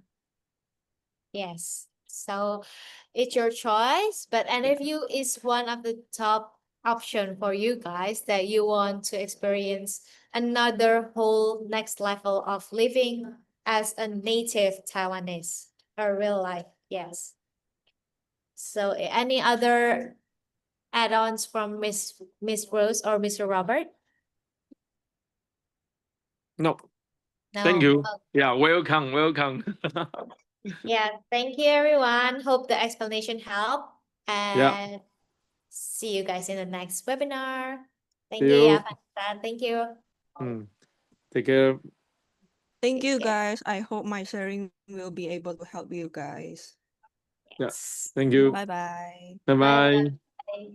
Yes. So it's your choice, but NFU is one of the top option for you guys that you want to experience another whole next level of living as a native Taiwanese or real life. Yes. So any other add-ons from Miss Rose or Mr. Robert? No, No. thank you. Oh, Yeah, welcome. yeah, thank you everyone. Hope the explanation helped. Yeah, And see you guys in the next webinar. Thank see you, you. Vanessa. Thank you. Take care. Thank you Take care. guys. I hope my sharing will be able to help you guys. Yeah, Yes. thank you. Bye bye. Bye bye. Bye.